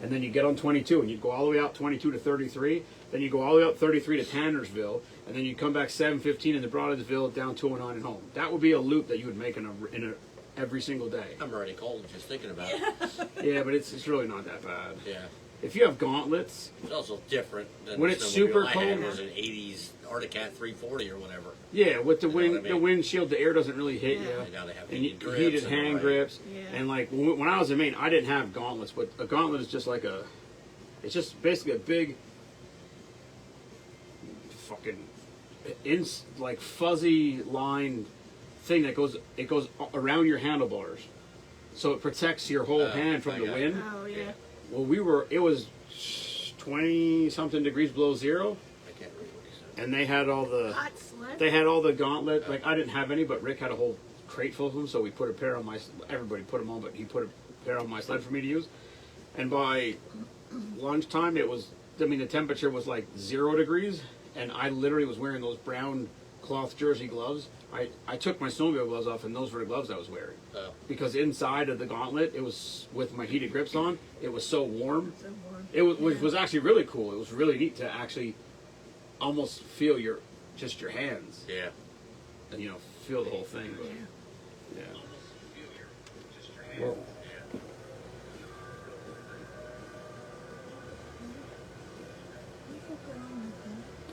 And then you get on 22 and you go all the way out 22 to 33. Then you go all the way up 33 to Tannersville. And then you come back 715 into Broadensville down 209 and home. That would be a loop that you would make in a every single day. I'm already cold just thinking about it. Yeah, but it's really not that bad. Yeah. If you have gauntlets, It's also different than When the it's snowmobile super I had cold. was an 80s Arctic Cat 340 or whatever. yeah, with the You know wind, what I mean? the windshield, the air doesn't really hit Yeah. you. And now they have And you, heated grips. heated and hand right. grips. Yeah. And like when I was in Maine, I didn't have gauntlets, but a gauntlet is just like it's just basically a big, fucking, like fuzzy line thing that goes around your handlebars, so it protects your whole hand from I the got it. wind. Oh yeah. Well, it was 20 something degrees below zero, I can't remember what he said. and they had all the. Hot sled. They had all the gauntlet. Like I didn't have any, but Rick had a whole crate full of them. So we put a pair on my. Everybody put them on, but he put a pair on my sled for me to use. And by lunchtime, it was. I mean, the temperature was like 0 degrees, and I literally was wearing those brown cloth jersey gloves. I took my snowmobile gloves off, and those were the gloves I was wearing. Oh. Because inside of the gauntlet, it was with my heated grips on. It was so warm. So warm. It was, which was actually really cool. It was really neat to actually almost feel your hands Yeah. and feel the whole thing. But, yeah. Whoa.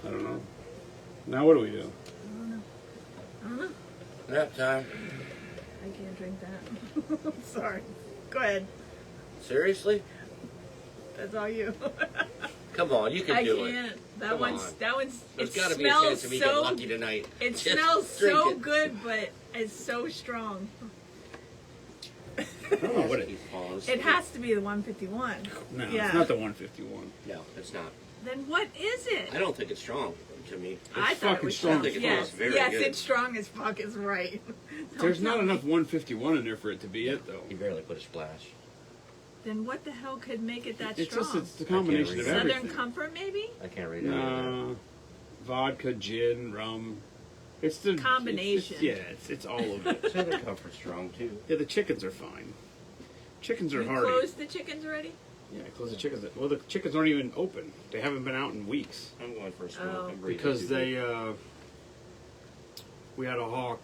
I don't know. Now what do we do? I don't know. Nap time. I can't drink that. Sorry. Go ahead. Seriously? That's all you. Come on, you can I do can't. it. That Come one's. on. That one's. There's It got to be a smells chance of me getting so. lucky tonight. It Just smells drink so it. good, but it's so strong. I don't know what it is. Pause. It has to be the 151. No, Yeah. it's not the 151. No, it's not. Then what is it? I don't think it's strong to me. I thought it fucking was strong. strong. I think it Yes, was very yes, good. it's strong as fuck. Is right. There's not enough 151 in there for it to be it, though. He barely put a splash. Then what the hell could make it that It's strong? just it's the combination of read Southern everything. Comfort, maybe. I can't read it. Vodka, gin, rum. It's the Combination. It's all of it. Southern Comfort's strong too. Yeah, the chickens are fine. Chickens are You hardy. closed the chickens already? Yeah, close the chickens. Well, the chickens aren't even open. They haven't been out in weeks I'm going for a smoke. Oh. I'm breathing because too they. good. We had a hawk.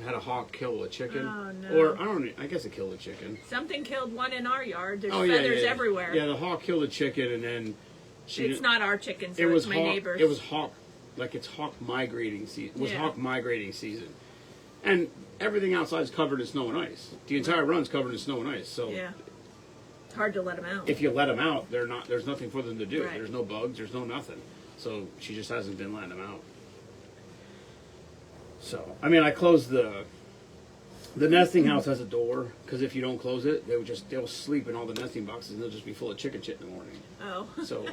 Had a hawk kill a chicken. Oh, no. Or I don't. I guess it killed a chicken. Something killed one in our yard. There's Oh feathers yeah. everywhere. Yeah, the hawk killed a chicken, and then It's not our chicken, so it was it's my hawk, neighbor's. It was hawk, like it's hawk migrating season. It was Yeah. hawk migrating season, and everything outside is covered in snow and ice. The entire run's covered in snow and ice. So Yeah. It's hard to let them out. if you let them out, they're not. There's nothing for them to do. Right. There's no bugs. There's no nothing. So she just hasn't been letting them out. So I mean, I closed the nesting house has a door because if you don't close it, they'll sleep in all the nesting boxes and they'll just be full of chicken shit in the morning. Oh. So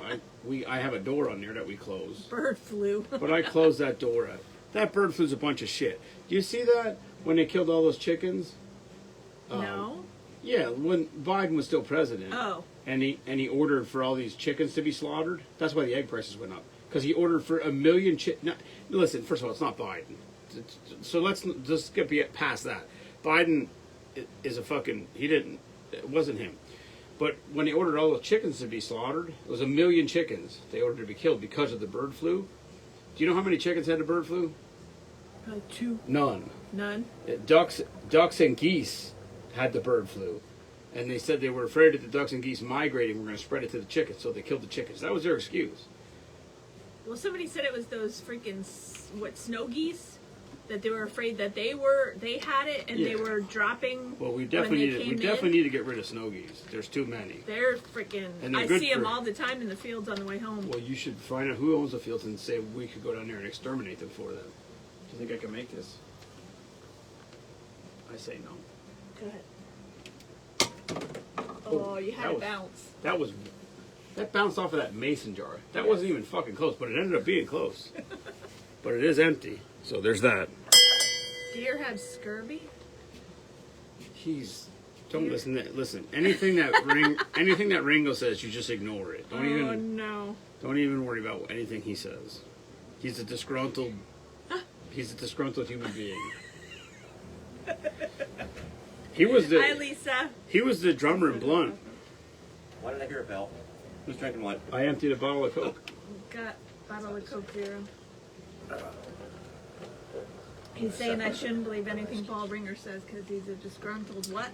I have a door on there that we close. Bird flu. But I closed that door up. That bird flu's a bunch of shit. Do you see that when they killed all those chickens? No. Yeah, when Biden was still president, Oh. and he ordered for all these chickens to be slaughtered. That's why the egg prices went up because he ordered for 1 million listen, first of all, it's not Biden, so let's just skip past that. Biden is a fucking. It wasn't him. But when they ordered all those chickens to be slaughtered, it was 1 million chickens they ordered to be killed because of the bird flu. Do you know how many chickens had the bird flu? Two. None. None. Ducks and geese had the bird flu. And they said they were afraid that the ducks and geese migrating were going to spread it to the chickens, so they killed the chickens. That was their excuse. Well, somebody said it was those freaking snow geese. that they were afraid that they had it and they Yeah. were dropping. Well, we when definitely they need, came we definitely in. need to get rid of snow geese. There's too many. They're freaking. And they're I good see them for- all the time in the fields on the way home. Well, you should find out who owns the fields and say we could go down there and exterminate them for them. Do you think I can make this? I say no. Go ahead. Oh, you had that a was- bounce. That bounced off of that mason jar. That wasn't even fucking close, but it ended up being close. But it is empty, so there's that. Deer have scurvy. Don't listen. Listen, anything that Ringo says, you just ignore it. No. Don't even worry about anything he says. He's a disgruntled human being. He was Hi, the Lisa. drummer in Blunt. Why did I hear a bell? Who's drinking what? I emptied a bottle of Coke. Got bottle of Coke Zero. He's saying I shouldn't believe anything Paul Ringer says because he's a disgruntled what?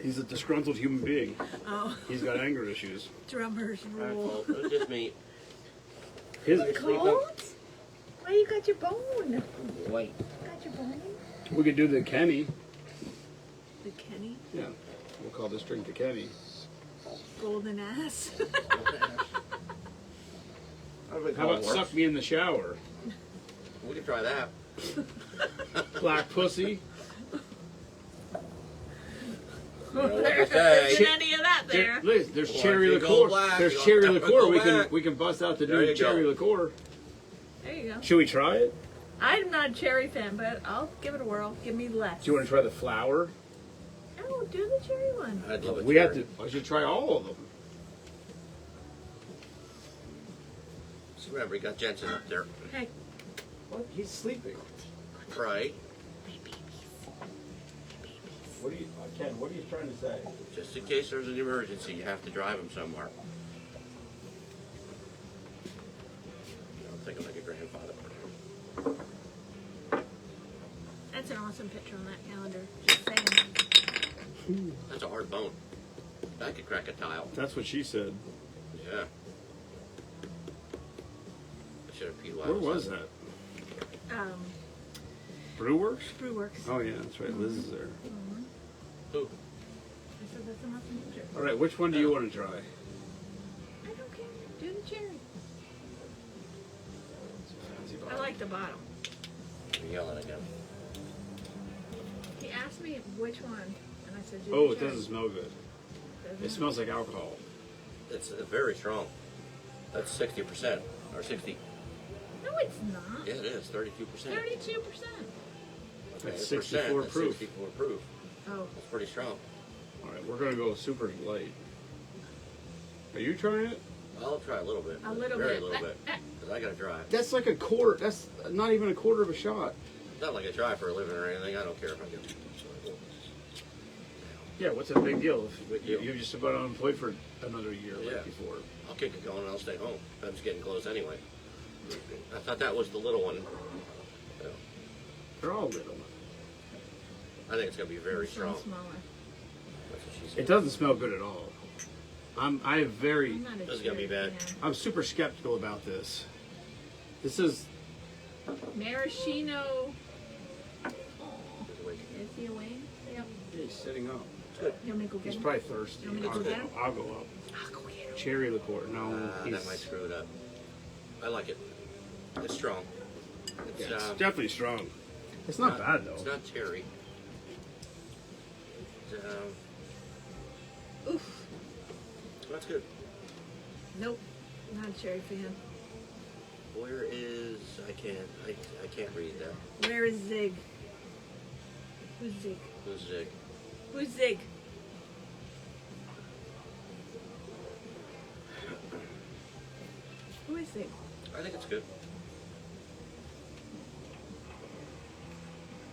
He's a disgruntled human being. Oh, He's got anger issues. drummers rule. It was just me. His, Cold? Why you got your bone? Wait. Got your bone? we could do the Kenny. The Kenny? Yeah, we'll call this drink the Kenny. Golden ass. How about suck me in the shower? We could try that. Black pussy. You know what they There say. isn't any of that there. Liz, there's Well, cherry if you go liqueur. black, There's you'll cherry have to liqueur. go back. We can bust out the There new you cherry go. liqueur. There you go. Should we try it? I'm not a cherry fan, but I'll give it a whirl. Give me less. Do you want to try the flower? Oh, do the cherry one. I'd love it. We have to. I should try all of them. So remember, you got Jensen up there. Hey, What? He's sleeping. Right. What are you, Ken? What are you trying to say? Just in case there's an emergency, you have to drive him somewhere. I'm thinking like a grandfather. that's an awesome picture on that calendar. Just saying. That's a hard bone. That could crack a tile. That's what she said. Yeah. I should have peed while I Where was that? Brewworks? Brewworks. Oh yeah, that's right. Liz is there. Who? I said that's an awesome picture. All right, which one do you want to try? I don't care. Do the cherry. I like the bottom. You're yelling again. He asked me which one, and I said, do Oh, the it cherry. doesn't smell good. Doesn't It smells like alcohol. It's very strong. That's 60% or 60. No, it's not. Yeah, it is 32%. 32%. That's Percent, 64 that's proof. 64 proof. Oh, That's pretty strong. All right, we're gonna go super light. Are you trying it? I'll try a little bit. a little very bit. little bit. Because I got to drive. That's like a quarter. That's not even a quarter of a shot. Not like I drive for a living or anything. I don't care if I do. Yeah, what's a big deal? Big If deal. you're just about unemployed for another year Yeah. like before. I'll kick it going and I'll stay home. I'm just getting close anyway. I thought that was the little one. Yeah. They're all little. I think it's going to be very this one's strong. smaller. That's what she said. It doesn't smell good at all. I'm very I'm not a This is gonna be cherry bad. fan. I'm super skeptical about this. This is Maraschino. Oh, Wait. is he awake? Yep. he's sitting up. You want me to go get He's him? probably thirsty. You want me to go get him? I'll go up. I'll go get him. Cherry liqueur. No, That might screw it up. I like it. It's strong. It's, yeah, it's definitely strong. It's not bad though. It's not cherry. It's, Oof. that's good. Nope. Not a cherry fan. Where is I can't read that. Where is Zig? Who's Zig? Who's Zig? Who's Zig? Who is Zig? I think it's good.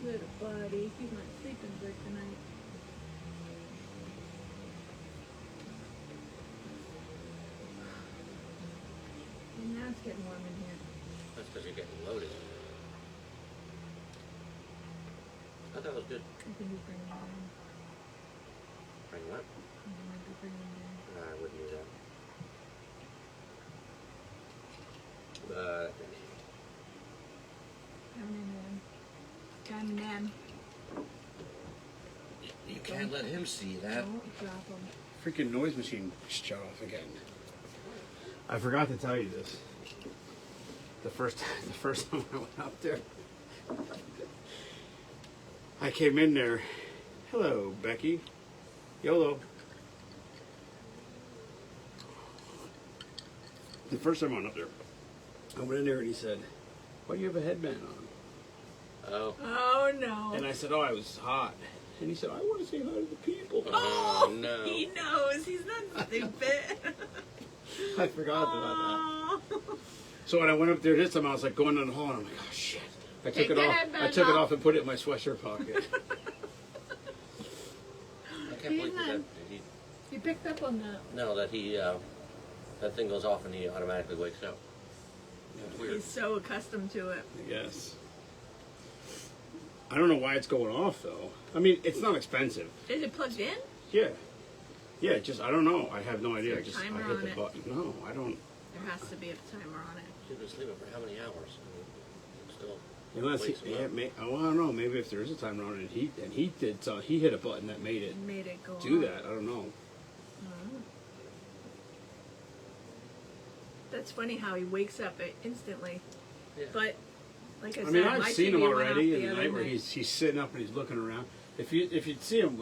Little buddy. He's not sleeping good tonight. And now it's getting warm in here. That's because you're getting loaded. I thought it was good. I think he's bringing it down. Bring what? He might be bringing it down. Nah, I wouldn't do that. Coming in warm. Diamond Dan. You can't let him see that. Don't drop them. Freaking noise machine shut off again. I forgot to tell you this. The first time I went up there, I came in there. Hello, Becky. YOLO. The first time I went up there, I went in there and he said, "Why do you have a headband on?" Oh. Oh no. And I said, "Oh, I was hot." And he said, "I want to say hi to the people." Oh, no. He knows. He's not stupid. I forgot about that. Oh. So when I went up there this time, I was like going down the hall, and I'm like, "Oh shit!" I took Take it the off. headband I took it off. off and put it in my sweatshirt pocket. I can't believe that. You picked up on that. No, that he, that thing goes off and he automatically wakes up. It's weird. He's so accustomed to it. I guess. I don't know why it's going off though. I mean, it's not expensive. Is it plugged in? Yeah. Yeah, just I don't know. I have no idea. there a Just I timer hit on the it? button. No, I don't. There has to be a timer on it. He's been sleeping for how many hours? I mean, still. Unless he, wakes him yeah, up. I don't know. Maybe if there is a timer on it, he did. So he hit a button that made it It made it go do off. that. I don't know. Oh. That's funny how he wakes up instantly. Yeah. But like I I said, mean, I've my seen TV him went already off in the the other night where night. he's sitting up and he's looking around. If you'd see him,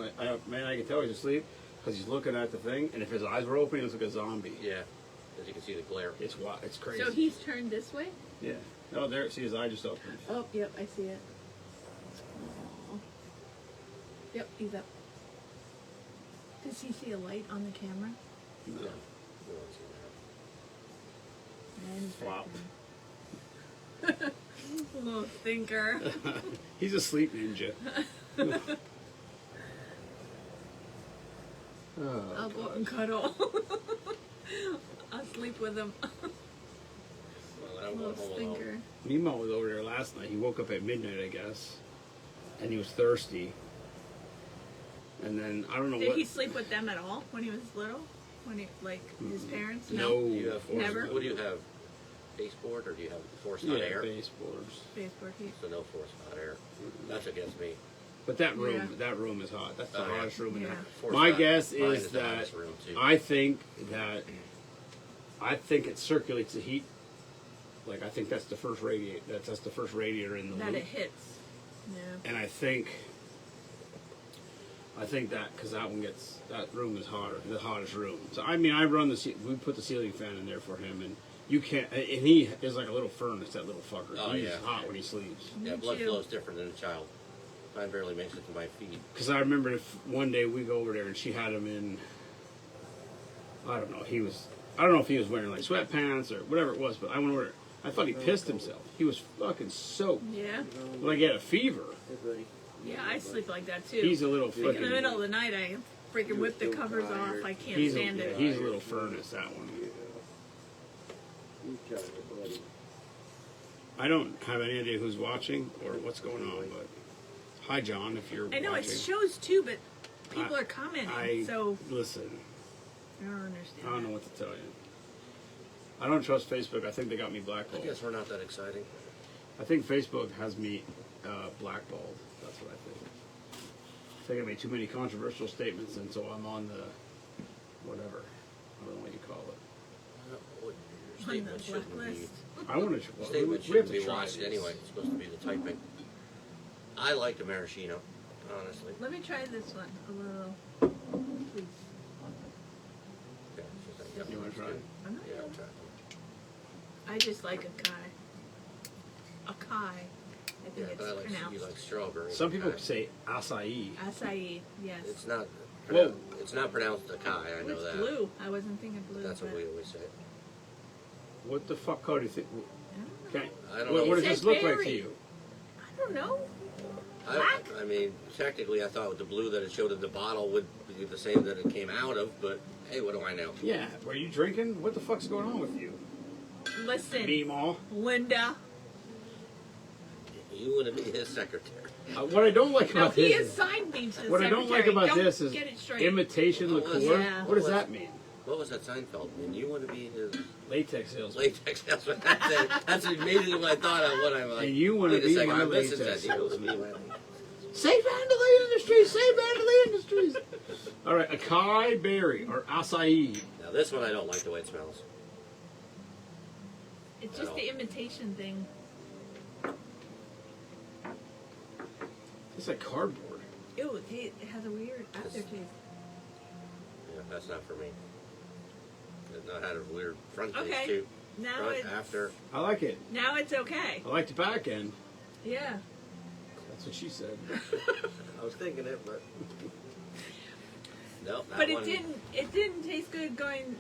man, I can tell he's asleep because he's looking at the thing, and if his eyes were open, he looks like a zombie. Yeah, because you can see the glare. It's wild. It's crazy. So he's turned this way? Yeah. Oh, there. See his eye just opened. Oh, yep, I see it. Aw. Yep, he's up. Does he see a light on the camera? No. We don't see And he's Flop. back in. Little thinker. He's a sleep ninja. Oh, I'll go up God. and cuddle. I'll sleep with him. that. Well, I'm Little going home alone. stinker. Nemo was over there last night. He woke up at midnight, I guess, and he was thirsty. And then I don't know Did what. he sleep with them at all when he was little? When he, like, his parents? No. Do you have forced, Never? What do you have? Baseboard or do you have forced hot Yeah, air? baseboards. Baseboard heat. So no forced hot air. That's against me. But that room, Yeah. that room is hot. That's the Oh, yeah. hottest room in Yeah. there. Forced My hot. guess Mine is the that hottest room, too. I think it circulates the heat. Like I think that's the first radiator. That's the first radiator in the That loop. it hits. Yeah. And I think that because that room is hotter, the hottest room. So I mean, we put the ceiling fan in there for him, and you can't. And he is like a little furnace, that little fucker. Oh, He's yeah. hot when he sleeps. Yeah, Me blood too. flow is different than a child. Mine barely makes it to my feet. Because I remember if one day we go over there and she had him in. I don't know. I don't know if he was wearing like sweatpants or whatever it was, but I went over there. I thought he pissed himself. He was fucking soaked. Yeah. Like he had a fever. Yeah, I sleep like that too. He's a little Like in the fucking. middle of the night, I freaking whip the covers off. I can't He's stand a, it. he's a little furnace, that one. I don't have any idea who's watching or what's going on, but hi, John, if you're I know watching. it shows too, but people I- are commenting, so Listen, I don't understand. I don't know what to tell you. I don't trust Facebook. I think they got me I blackballed. guess we're not that exciting. I think Facebook has me blackballed. That's what I think. I think I made too many controversial statements, and so I'm on the whatever. I don't know what you call it. What, your On statement the shouldn't be. blacklist. I want to. Statement We have shouldn't to be try watched this. anyway. It's supposed to be the typing. I like the maraschino, honestly. Let me try this one a little, please. Yeah, she's like, yep, You wanna that's try good. it? I'm not Yeah, I'll gonna- try. I just like Akai. Akai, I think Yeah, it's but I like you pronounced. like strawberry. Some people Okay. say acai. Acai, yes. It's not. Whoa. It's not pronounced Akai. I know It's that. blue. I wasn't thinking blue. That's what but we always say. What the fuck color do you think? I don't know. Okay. I don't What know. does It this said look like to berry. you? I don't know. Black? I mean, technically, I thought the blue that it showed in the bottle would be the same that it came out of, but hey, what do I know? Yeah. Were you drinking? What the fuck's going on with you? Listen, Meemaw. Linda. You want to be his secretary. What I don't like No, about he this. assigned me to the What I don't like secretary. about Don't this is get it straight. imitation Oh, liqueur. yeah. What does that mean? What was that Seinfeld? And you want to be his Latex salesman. latex salesman? That's immediately what I thought of when I'm like. And you wanna wait a be second, my I'm missing latex that. You want to be my Save Mandalay Industries! Save Mandalay Industries! All right, acai berry or acai. Now this one I don't like the way it smells. It's just the imitation thing. It's like cardboard. Ew, it has a weird aftertaste. Yeah, that's not for me. It not had a weird front taste Okay. too. Now Front, it's after. I like it. now it's okay. I like the back end. Yeah. That's what she said. I was thinking it, but nope. That But one it didn't taste good going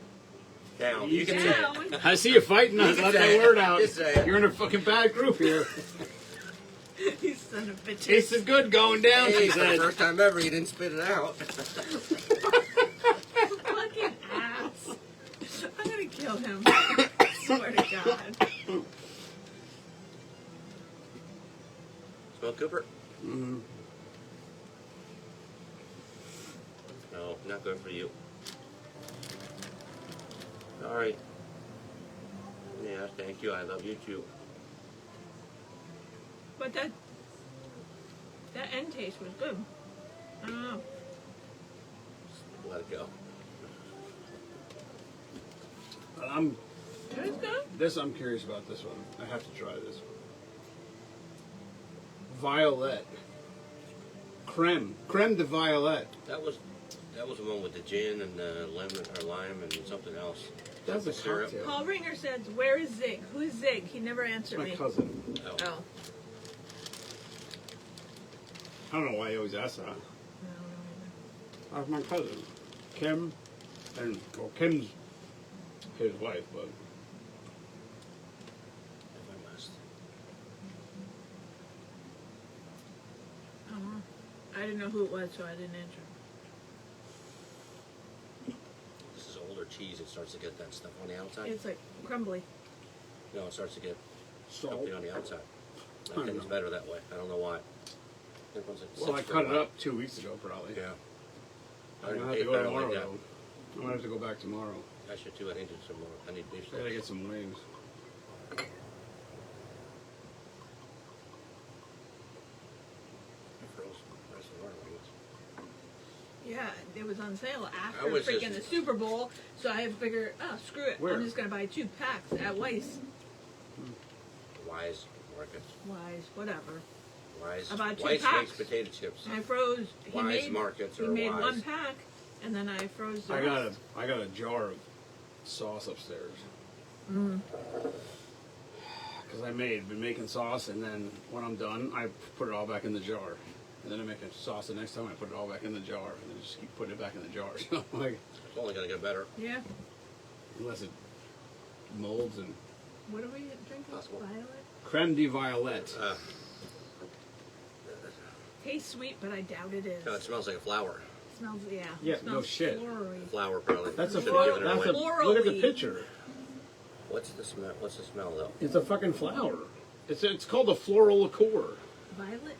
down. You can say it. down. I see you fighting. Let say that it. word out. You say it. You're in a fucking bad group here. You son of a bitch. Tasted good going down, Hey, she for the said. first time ever, you didn't spit it out. Fucking ass. I'm gonna kill him. I swear to God. Smell Cooper? Mm-hmm. No, not good for you. Sorry. Yeah, thank you. I love you too. But that end taste was good. I don't know. Let it go. I'm curious about this one. I have to try this one. Violet. Creme de Violet. That was the one with the gin and the lemon or lime and something else. That's a Syrup. cocktail. Paul Ringer says, "Where is Zig? Who's Zig?" He never answered My me. cousin. Oh. Oh. I don't know why he always asks that. That's my cousin. Kim. And, well, Kim's his wife, but... If I must. I don't know. I didn't know who it was, so I didn't answer. This is older cheese. It starts to get that stuff on the outside. It's like crumbly. No, it starts to get Salt. something on the outside. I don't think it's know. better that way. I don't know why. I think once it Well, I sits for a cut it while- up 2 weeks ago, probably. Yeah. I'm gonna have It to go better tomorrow, like that. though. I'm gonna have to go back tomorrow. I should too. I need to do some more. I need beef I gotta sticks. get some wings. I froze the rest of our wings. Yeah, it was on sale I after was freaking just- the Super Bowl, so I figured, oh, screw it. Where? I'm just gonna buy 2 packs at Weiss. Wise markets. Wise, whatever. Wise. About 2 Wise packs. makes potato chips. I froze. He Wise made markets he or made Wise. 1 pack, and then I froze the I rest. got a jar of sauce upstairs. Because been making sauce, and then when I'm done, I put it all back in the jar. And then I make a sauce the next time, I put it all back in the jar. And then just keep putting it back in the jar. So, like, It's only going to get better. Yeah. unless it molds and... What are we drinking? Possible. Violet? Creme de Violet. Tastes sweet, but I doubt it is. No, it smells like a flower. Smells, yeah. Yeah, Smells no shit. florally. Flower, probably. That's a Should've flower- given it that's away. a look at the Florally. picture. What's the smell? What's the smell though? It's a fucking flower. It's called a floral liqueur. Violet?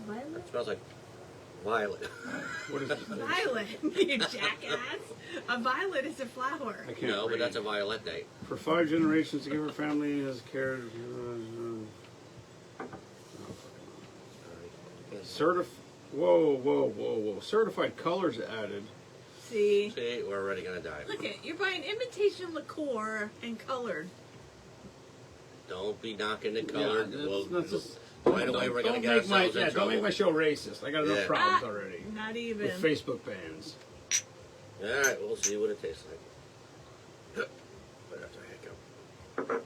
Violet? It smells like violet. What is it? Violet, you jackass. A violet is a flower. I can't No, but read. that's a violet date. For 5 generations, to give her family has cared. Whoa. Certified colors added. See? See, we're already going to die. Look it, you're buying imitation liqueur and colored. Don't be knocking the colored. That's just, right away we're going to get ourselves in don't trouble. make my show racist. I got enough Yeah. problems already Not even. with Facebook bans. All right, we'll see what it tastes like. Right after I hiccup.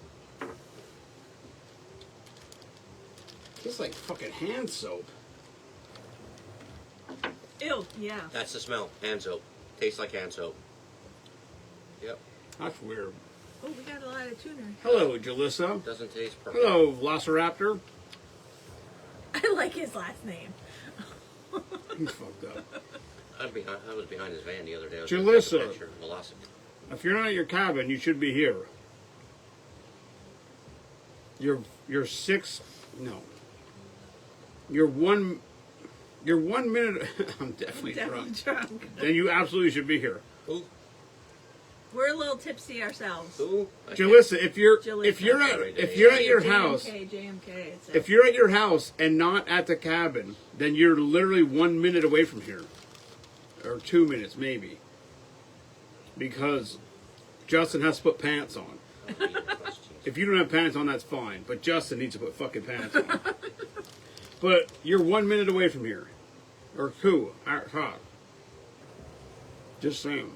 Tastes like fucking hand soap. Ew, yeah. That's the smell. Hand soap. Tastes like hand soap. Yep. That's weird. Oh, we got a lot of tuner. Hello, Jalissa. Doesn't taste perfect. Hello, Velociraptor. I like his last name. He's fucked up. I was behind his van the other day. I was Jalissa. looking at the picture. Velocity. If you're not at your cabin, you should be here. You're 6. No. You're 1 minute. I'm definitely drunk. Definitely drunk. Then you absolutely should be here. Who? We're a little tipsy ourselves. Who? Jalissa, if you're Jalissa. at your house, JMK, it says. if you're at your house and not at the cabin, then you're literally 1 minute away from here, or 2 minutes maybe, because Justin has to put pants on. If you don't have pants on, that's fine, but Justin needs to put fucking pants on. But you're 1 minute away from here, or 2. Just saying.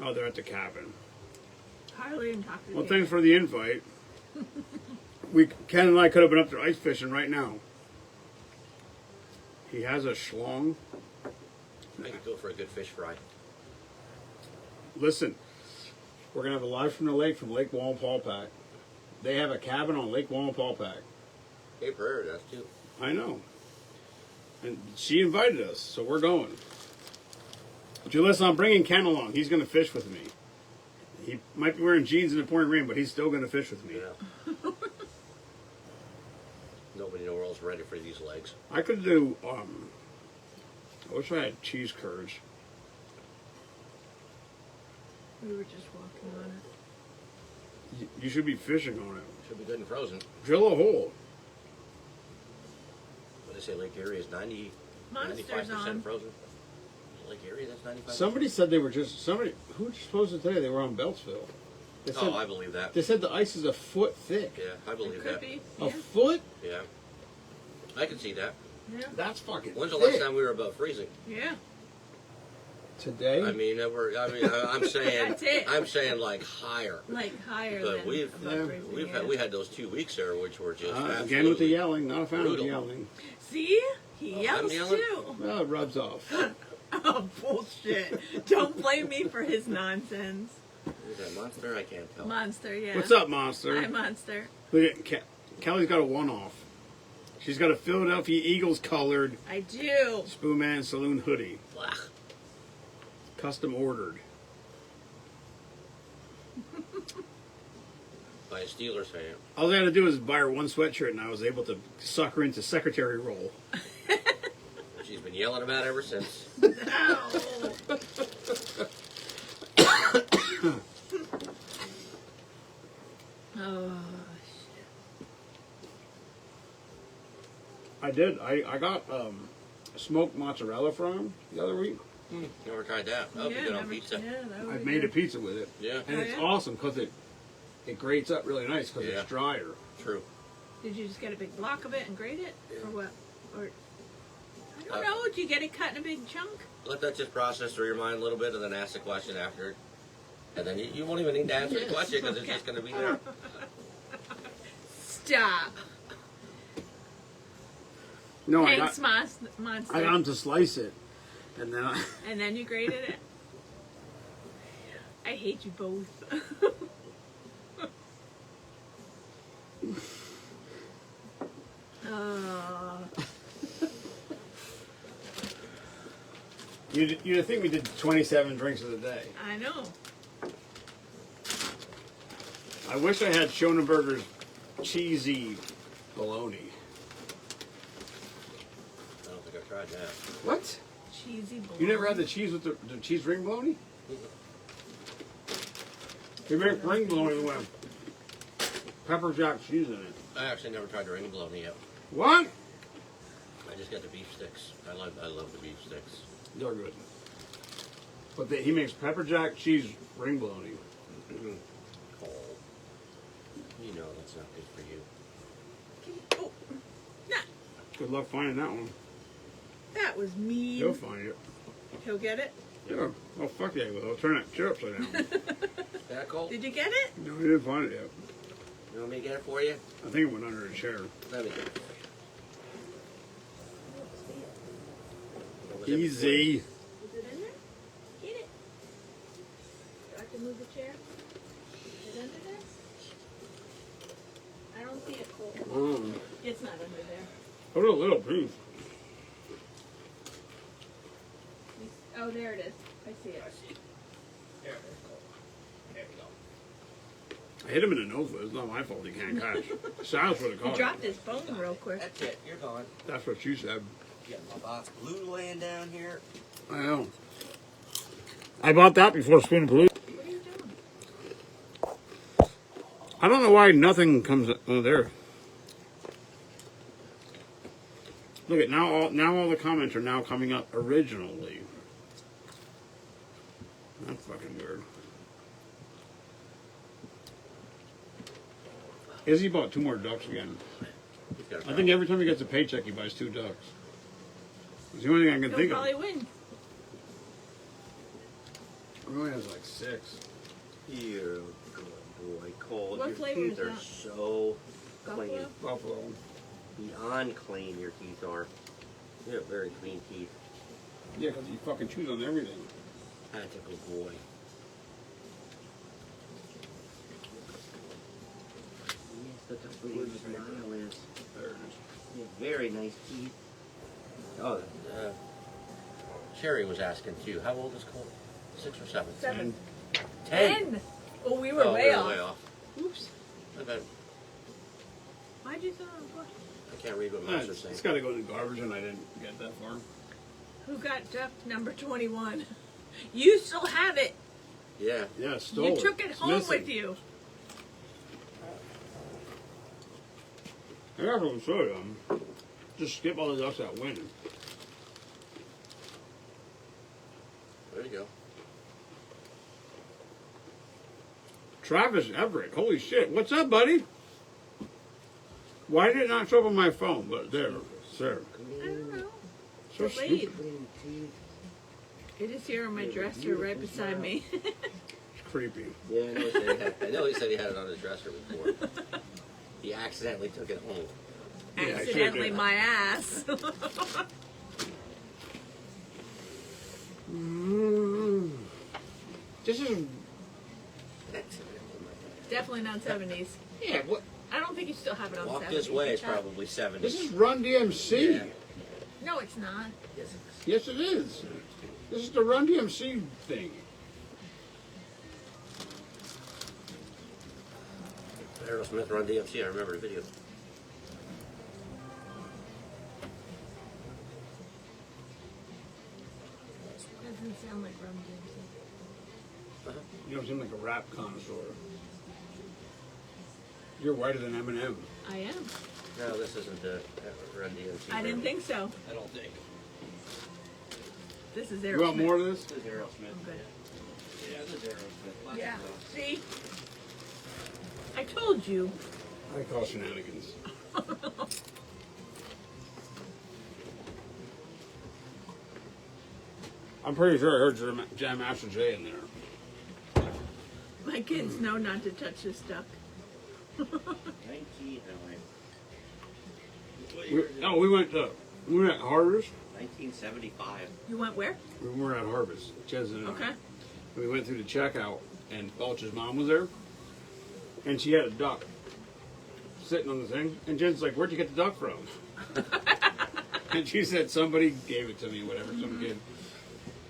Oh, they're at the cabin. Highly intoxicated. Well, thanks for the invite. Ken and I could have been up there ice fishing right now. He has a schlong. I could go for a good fish fry. Listen, we're gonna have a live from the lake from Lake Wallenpaupack. They have a cabin on Lake Wallenpaupack. Cape Prairie does too. I know. And she invited us, so we're going. Jalissa, I'm bringing Ken along. He's gonna fish with me. He might be wearing jeans in the pouring rain, but he's still gonna fish with me. Yeah. Nobody in the world's ready for these legs. I could do. I wish I had cheese curds. We were just walking on it. You should be fishing on it. Should be good and frozen. Drill a hole. What they say, Lake Erie is 90, Monster's 95% on. frozen. Lake Erie, that's 95%. Somebody said they were just who supposed to tell you they were on Beltsville? They said, Oh, I believe that. they said the ice is a foot thick. Yeah, I believe It could that. be. A Yeah. foot? Yeah. I can see that. Yeah. That's fucking When's the thick. last time we were above freezing? Yeah. Today? I'm saying, That's it. I'm saying like higher. Like higher But than we've- above freezing, yeah. We had those 2 weeks there, which were just again with the absolutely- yelling. Not a fan of the brutal. yelling. See? He Oh, yells I'm yelling? too. Well, it rubs off. Oh, bullshit. Don't blame me for his nonsense. Is that Monster? I can't tell. Monster, yeah. What's up, Monster? Hi, Monster. Look at Kelly's got a one-off. She's got a Philadelphia Eagles colored I do. Spoonman Saloon hoodie, Blah. custom ordered. By a Steelers fan. All I had to do was buy her one sweatshirt, and I was able to suck her into secretary role. She's been yelling about ever since. Ow. Oh, shit. I did. I got smoked mozzarella from him the other week. Never tried that. That would be good on pizza. Yeah, that would I be made a good. pizza with it, Yeah, and Oh, it's yeah? awesome because it grates up really nice because Yeah. it's drier. true. Did you just get a big block of it and grate it? Yeah. Or what? Or I don't Uh, know. Did you get it cut in a big chunk? Let that just process through your mind a little bit and then ask the question after. And then you won't even need to answer the Yes. question because it's just going to be there. Stop. No, Thanks, I Monster. got him to slice it, and then I. And then you grated it? I hate you both. Oh, You'd think we did 27 drinks of the day. I know. I wish I had Schonenberger's cheesy bologna. I don't think I've tried that. What? Cheesy bologna. You never had the cheese with the cheese ring bologna? You make ring bologna with pepper jack cheese in it. I actually never tried the ring bologna yet. What? I just got the beef sticks. I love the beef sticks. They're good. But he makes pepper jack cheese ring bologna. Cold. You know that's not good for you. Oh, nah, Good luck finding that one. that was mean. You'll find it. He'll get it? Yeah. Oh, fuck yeah, well, I'll turn that chair upside down. That cold? Did you get it? No, he didn't find it yet. You want me to get it for you? I think it went under the chair. Let me get it for you. Easy. Is it in there? Get it. Do I have to move the chair? Is it under there? I don't see it, Cole. It's not under there. Put a little piece. Oh, there it is. I see it. There it is, Cole. There we go. I hit him in the nose with it. It's not my fault he can't catch. Sounds what it He caught. dropped his phone real quick. That's it. You're gone. That's what she said. Getting my box blue laying down here. I know. I bought that before Spoon Palooza. What are you doing? I don't know why nothing comes. Oh, there. Look at now. All the comments are now coming up originally. That's fucking weird. Izzy bought 2 more ducks again. I think every time he gets a paycheck, he buys 2 ducks. It's the only thing I can He'll think probably of. win. He only has like 6. You good boy, Cole. What Your flavor teeth is are that? so clean. Buffalo? Buffalo. Beyond clean, your teeth are. You have very clean teeth. Yeah, because he fucking chews on everything. That's a good boy. Yes, look how pretty his smile is. There it is. You have very nice teeth. Oh, Sherry was asking too. How old is Cole? 6 or 7? 7. 10. Oh, we were way off. Oops. I bet. Why'd you throw it on the floor? I can't read what Master's saying. It's got to go in the garbage, and I didn't get that far. Who got duck number 21? You still have it. Yeah. Yeah, stole You it. took it It's home missing. with you. I got to show you. Just skip all the ducks that win. There you go. Travis Everett. Holy shit. What's up, buddy? Why did it not show up on my phone? But there, sir. I don't know. So It's late. stupid. Clean teeth. It is here on my dresser right beside me. It's creepy. Yeah, I know he said he had it on his dresser before. He accidentally took it home. Yeah, I sure Accidentally did. my ass. This is. Definitely not 70s. Yeah, what? I don't think you still have it on Walk 70s. This Way is Check. probably 70. This is Run DMC. Yeah. No, it's not. Yes. Yes, it is. This is the Run DMC thing. Aerosmith, Run DMC. I remember the video. Doesn't sound like Rum DMC. You don't seem like a rap connoisseur. You're whiter than Eminem. I am. No, this isn't the Run DMC. I didn't think so. I don't think. This is You want Aerosmith. more of this? This is Aerosmith. Okay. Yeah, this is Aerosmith. Yeah. See? I told you. I call shenanigans. I'm pretty sure I heard Jam Master Jay in there. My kids know not to touch this duck. 19. We went to Harvest. 1975. You went where? We were at Harvest. Jensen and I. Okay. We went through the checkout, and Balch's mom was there, and she had a duck sitting on the thing. And Jen's like, "Where'd you get the duck from?" And she said, "Somebody gave it to me, whatever, some kid."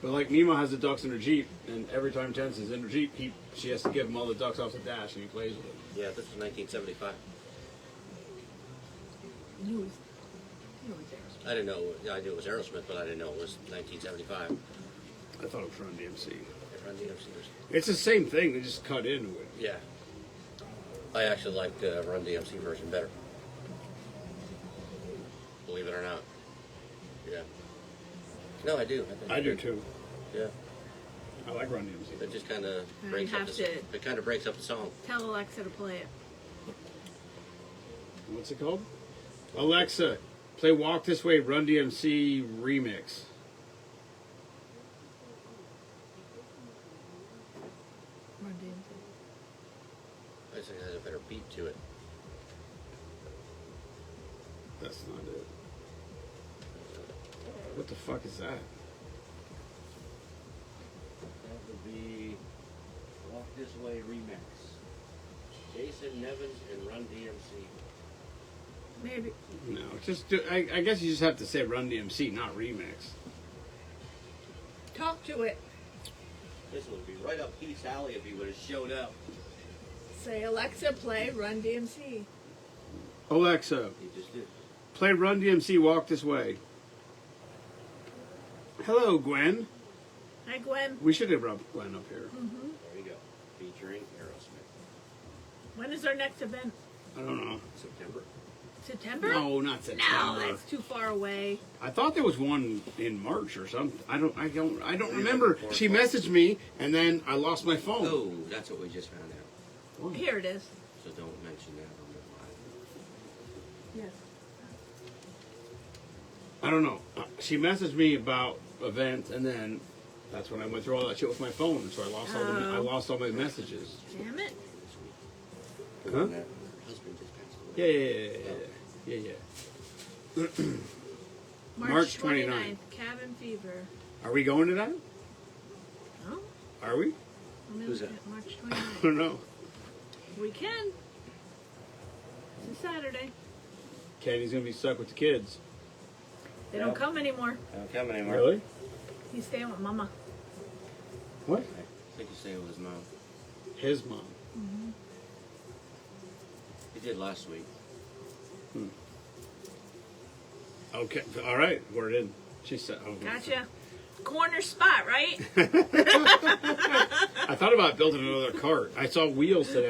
But like Nemo has the ducks in her Jeep, and every time Jensen's in her Jeep, she has to give him all the ducks off the dash, and he plays with them. Yeah, this was 1975. You was Aerosmith. I didn't know. I knew it was Aerosmith, but I didn't know it was 1975. I thought it was Run DMC. Run DMC was. It's the same thing. They just cut into it. Yeah. I actually like the Run DMC version better. Believe it or not. Yeah. No, I do. think I it's do good. too. Yeah. I like Run DMC. It just kind of you breaks up have the. to- It kind of breaks up the song. Tell Alexa to play it. What's it called? Alexa, play Walk This Way Run DMC remix. Run DMC. I just think it has a better beat to it. That's not it. What the fuck is that? That would be Walk This Way remix. Jason Nevins and Run DMC. Maybe. No, just do, I guess you just have to say Run DMC, not remix. Talk to it. This would be right up Pete's alley if he would have showed up. Say, Alexa, play Run DMC. Alexa, He just did. play Run DMC Walk This Way. Hello, Gwen. Hi, Gwen. We should have brought Glenn up here. There you go. Featuring Aerosmith. When is our next event? I don't know. September. September? No, not September. No, that's too far away. I thought there was one in March or something. I don't remember. She messaged me and then I lost my phone. Oh, that's what we just found out. What? Here it is. So don't mention that on the live. Yes. I don't know. She messaged me about events and then that's when I went through all that shit with my phone. So I lost all my messages. Damn it. Huh? Her husband just passed away. Yeah. March March 29th. 29th. Cabin Fever. Are we going to that? Oh, Are we? let me Who's look that? at March I 29th. don't know. We can. It's a Saturday. Kenny's gonna be stuck with the kids. They don't come anymore. I don't come anymore. Really? He's staying with Mama. What? I think he's staying with his mom. His mom. He did last week. Okay. All right. We're in. She said. Oh, Gotcha. Corner spot, right? I thought about building another cart. I saw wheels today.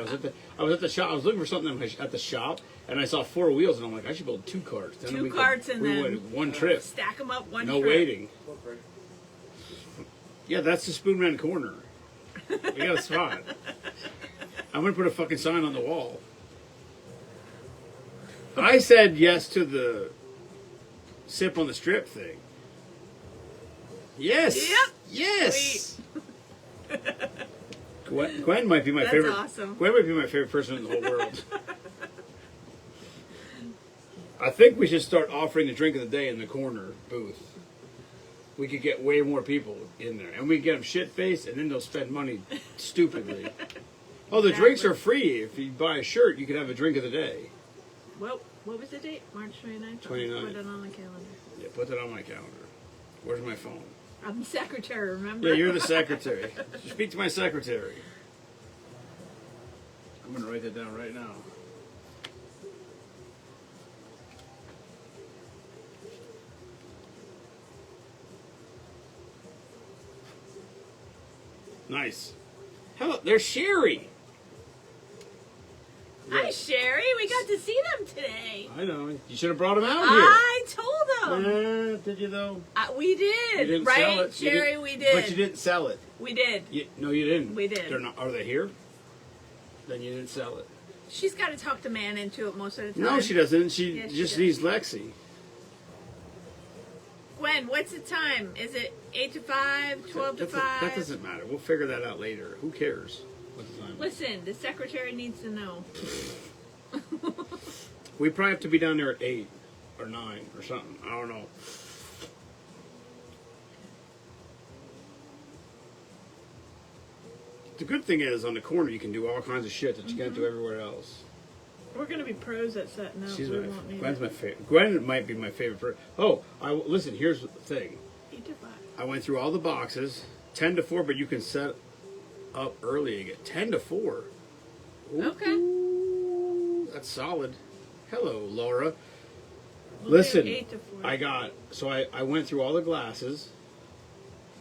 I was at the shop. I was looking for something at the shop, and I saw 4 wheels, and I'm like, I should build 2 carts. Then Two we carts and then went one trip. Stack them up one No trip. waiting. Yeah, that's the Spoonman corner. We got a spot. I'm gonna put a fucking sign on the wall. I said yes to the sip on the strip thing. Yes. Yep. Yes. Gwen might be my That's favorite. awesome. Gwen might be my favorite person in the whole world. I think we should start offering the drink of the day in the corner booth. We could get way more people in there, and we get them shit faced, and then they'll spend money stupidly. Oh, the drinks are free. If you buy a shirt, you can have a drink of the day. Well, what was the date? March 29th? 29th. Put it on the calendar. Yeah, put that on my calendar. Where's my phone? I'm the secretary, remember? Yeah, you're the secretary. Speak to my secretary. I'm gonna write that down right now. Nice. Hello, there's Sherry. Hi, Sherry. We got to see them today. I know. You should have brought him out here. I told them. Did you though? We You did, didn't right, sell it. You Sherry? didn't- We did. But you didn't sell it. We did. No, you didn't. We did. They're not. Are they here? Then you didn't sell it. She's got to talk the man into it most of the time. No, she doesn't. She Yes, she just does. needs Lexi. Gwen, what's the time? Is it 8 to 5, 12 to 5? That doesn't matter. We'll figure that out later. Who cares? What the time is? Listen, the secretary needs to know. We probably have to be down there at 8 or 9 or something. I don't know. The good thing is, on the corner, you can do all kinds of shit that you can't do everywhere else. We're going to be pros at setting up. She's We my, won't need Gwen's it. my favorite. Gwen might be my favorite person. Oh, listen, here's the thing. 8 to 5. I went through all the boxes, 10 to 4, but you can set up early and get 10 to 4. Okay. Ooh, that's solid. Hello, Laura. We'll Listen, do 8 to 4. I went through all the glasses.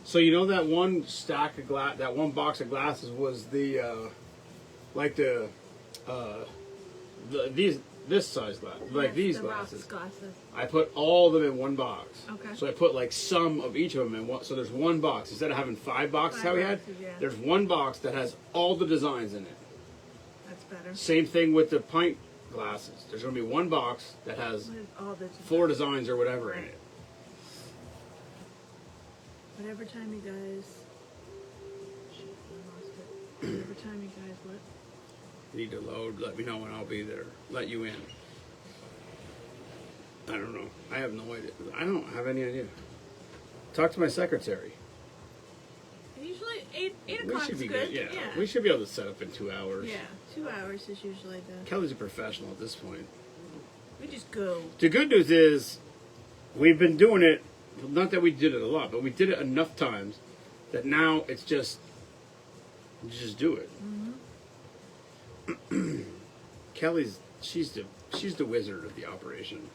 So you know that one stack of glass, that one box of glasses was the this size glass, like Yes, these the glasses. Rocks glasses. I put all of them in one box. Okay. So I put like some of each of them in one. So there's one box instead of having 5 boxes. 5 How we had? boxes, yeah. There's one box that has all the designs in it. That's better. Same thing with the pint glasses. There's going to be one box that has With all the 4 designs or whatever in it. Whatever time you guys. Shit, I lost it. Whatever time you guys what? Need to load. Let me know when I'll be there. Let you in. I don't know. I have no idea. I don't have any idea. Talk to my secretary. Usually 8 We o'clock's should be good. good. Yeah. We should be able to set up in 2 hours. Yeah, 2 hours is usually the. Kelly's a professional at this point. We just go. The good news is we've been doing it, not that we did it a lot, but we did it enough times that now it's just, you just do it. Kelly's, she's the wizard of the operation.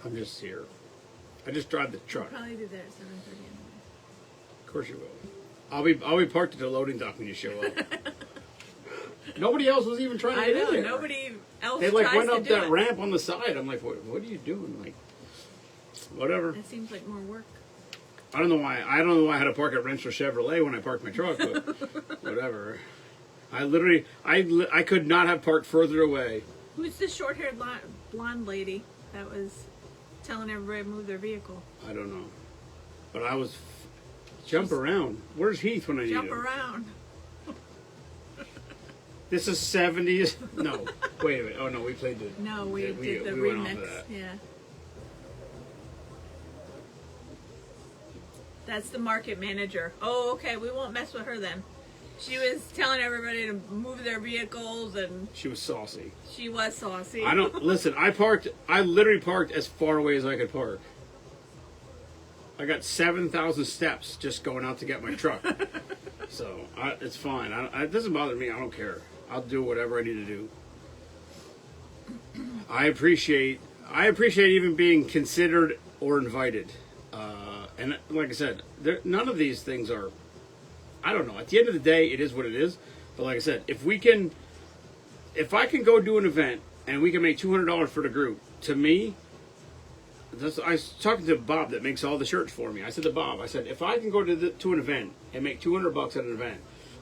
I'm just here. I just drive the truck. Probably be there at 7:30 anyway. Of course you will. I'll be parked at the loading dock when you show up. Nobody else was even trying to I get know, in there. nobody else They like tries went to up do that it. ramp on the side. I'm like, what are you doing? Like, whatever. It seems like more work. I don't know why I had to park at Rensselaer Chevrolet when I parked my truck, but whatever. I could not have parked further away. Who's the short-haired blonde lady that was telling everybody to move their vehicle? I don't know, but I was jump around. Where's Heath when I need Jump him? around. This is 70s. No, wait a minute. Oh no, we played the. No, we did the we went on to remix. that. Yeah. That's the market manager. Oh, okay. We won't mess with her then. She was telling everybody to move their vehicles, and She was saucy. she was saucy. I don't listen. I literally parked as far away as I could park. I got 7,000 steps just going out to get my truck. So it's fine. It doesn't bother me. I don't care. I'll do whatever I need to do. I appreciate even being considered or invited. And like I said, none of these things are. I don't know. At the end of the day, it is what it is. But like I said, if I can go do an event and we can make $200 for the group, to me, I was talking to Bob that makes all the shirts for me. I said to Bob, if I can go to an event and make $200 at an event,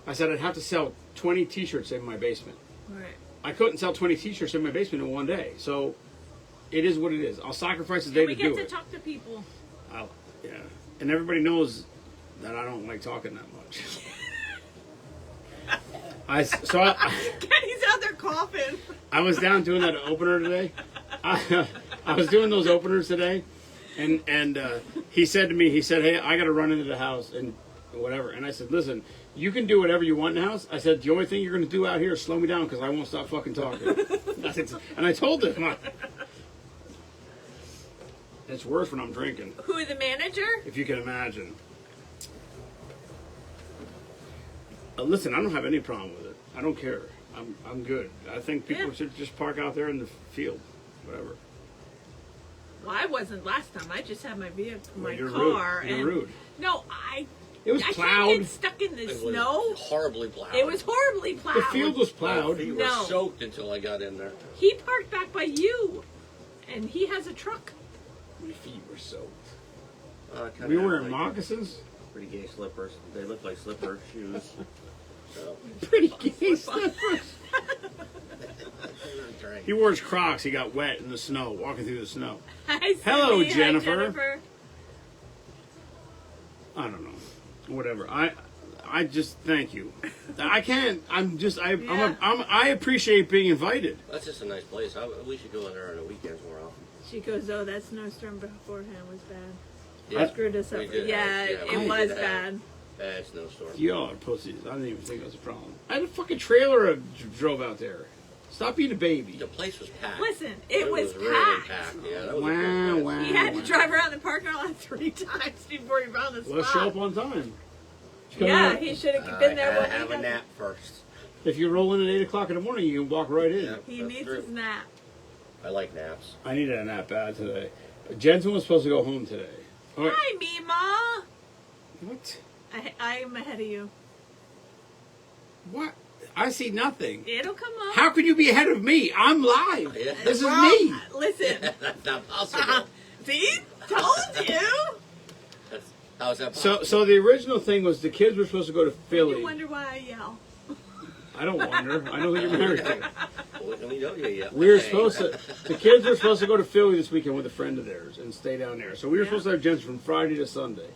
I said I'd have to sell 20 T-shirts in my basement. Right. I couldn't sell 20 T-shirts in my basement in one day. So it is what it is. I'll sacrifice the day We to do get to it. talk to people. Yeah, and everybody knows that I don't like talking that much. Kenny's out there coughing. I was down doing that opener today. I was doing those openers today, and he said to me, "Hey, I got to run into the house and whatever." And I said, "Listen, you can do whatever you want in the house." I said, "The only thing you're going to do out here is slow me down because I won't stop fucking talking." And I told him, it's worse when I'm drinking, Who, the manager? if you can imagine. Listen, I don't have any problem with it. I don't care. I'm good. I think people should just park out there in the field, whatever. Well, I wasn't last time. I just had my vehicle, my You're car. rude. You're and rude. No, It was I plowed. can't get stuck in the It was snow. horribly plowed. It was horribly plowed. The field was My plowed. feet were No. soaked until I got in there. He parked back by you, and he has a truck. My feet were soaked. Kinda We were wearing like moccasins. Pretty gay slippers. They look like slipper shoes. So, Pretty gay slippers. drink. He wore his Crocs. He got wet in the snow, walking through the snow. Hi, Hello, Cindy. Hi, Jennifer. I don't know. Whatever. I just thank you. I can't. I appreciate being invited. That's just a nice place. We should go in there on the weekends more often. She goes, oh, that snowstorm beforehand was bad. Yeah, Screwed us up. we did Yeah, have- it we was did have bad. Bad snowstorm. Y'all are pussies. I didn't even think that was a problem. I had a fucking trailer drove out there. Stop being a baby. The place was packed. Listen, it was really packed. packed. Yeah, that was a Wow, good place. wow. He had to drive around the parking lot 3 times before he found the spot. Let's show up on time. Yeah, he should have been there I when have we a got nap first. If you roll in at 8 o'clock in the morning, you can walk right in. Yeah. He That's needs true. his nap. I like naps. I needed a nap bad today. Jensen was supposed to go home today. All right. Hi, Mima. What? I'm ahead of you. What? I see nothing. It'll come up. How could you be ahead of me? I'm live. Yeah. This is Well, me. Listen. That's not possible. See? Told you. How's that possible? So the original thing was the kids were supposed to go to Philly. You wonder why I yell. I don't wonder. I know who you're married to. We know you yet. We were supposed to. The kids were supposed to go to Philly this weekend with a friend of theirs and stay down there. So we were supposed to have Jensen from Friday to Sunday.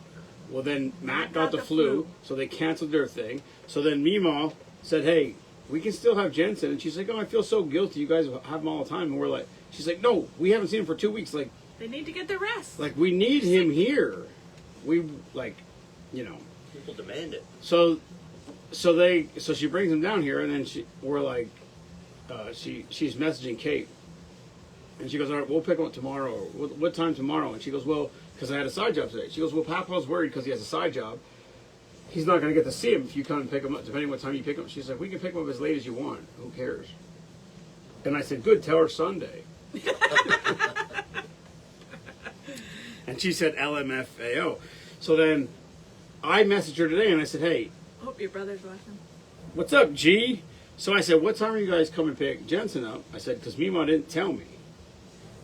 Well, then Matt got the flu, so they canceled their thing. So then Meemaw said, "Hey, we can still have Jensen." And she's like, "Oh, I feel so guilty. You guys have him all the time." And we're like, "She's like, no, we haven't seen him for 2 weeks. Like They need to get the rest. we need him here. We People demand it. So she brings him down here, and then we're like, she's messaging Kate, and she goes, all right, we'll pick him up tomorrow. What time tomorrow? And she goes, well, because I had a side job today. She goes, well, Papa's worried because he has a side job. He's not going to get to see him if you come and pick him up, depending what time you pick him up. She's like, we can pick him up as late as you want. Who cares? And I said, good, tell her Sunday. And she said LMFAO. So then I messaged her today and I said, hey, Hope your brother's watching. what's up, G? So I said, what time are you guys coming to pick Jensen up? I said, because Mima didn't tell me.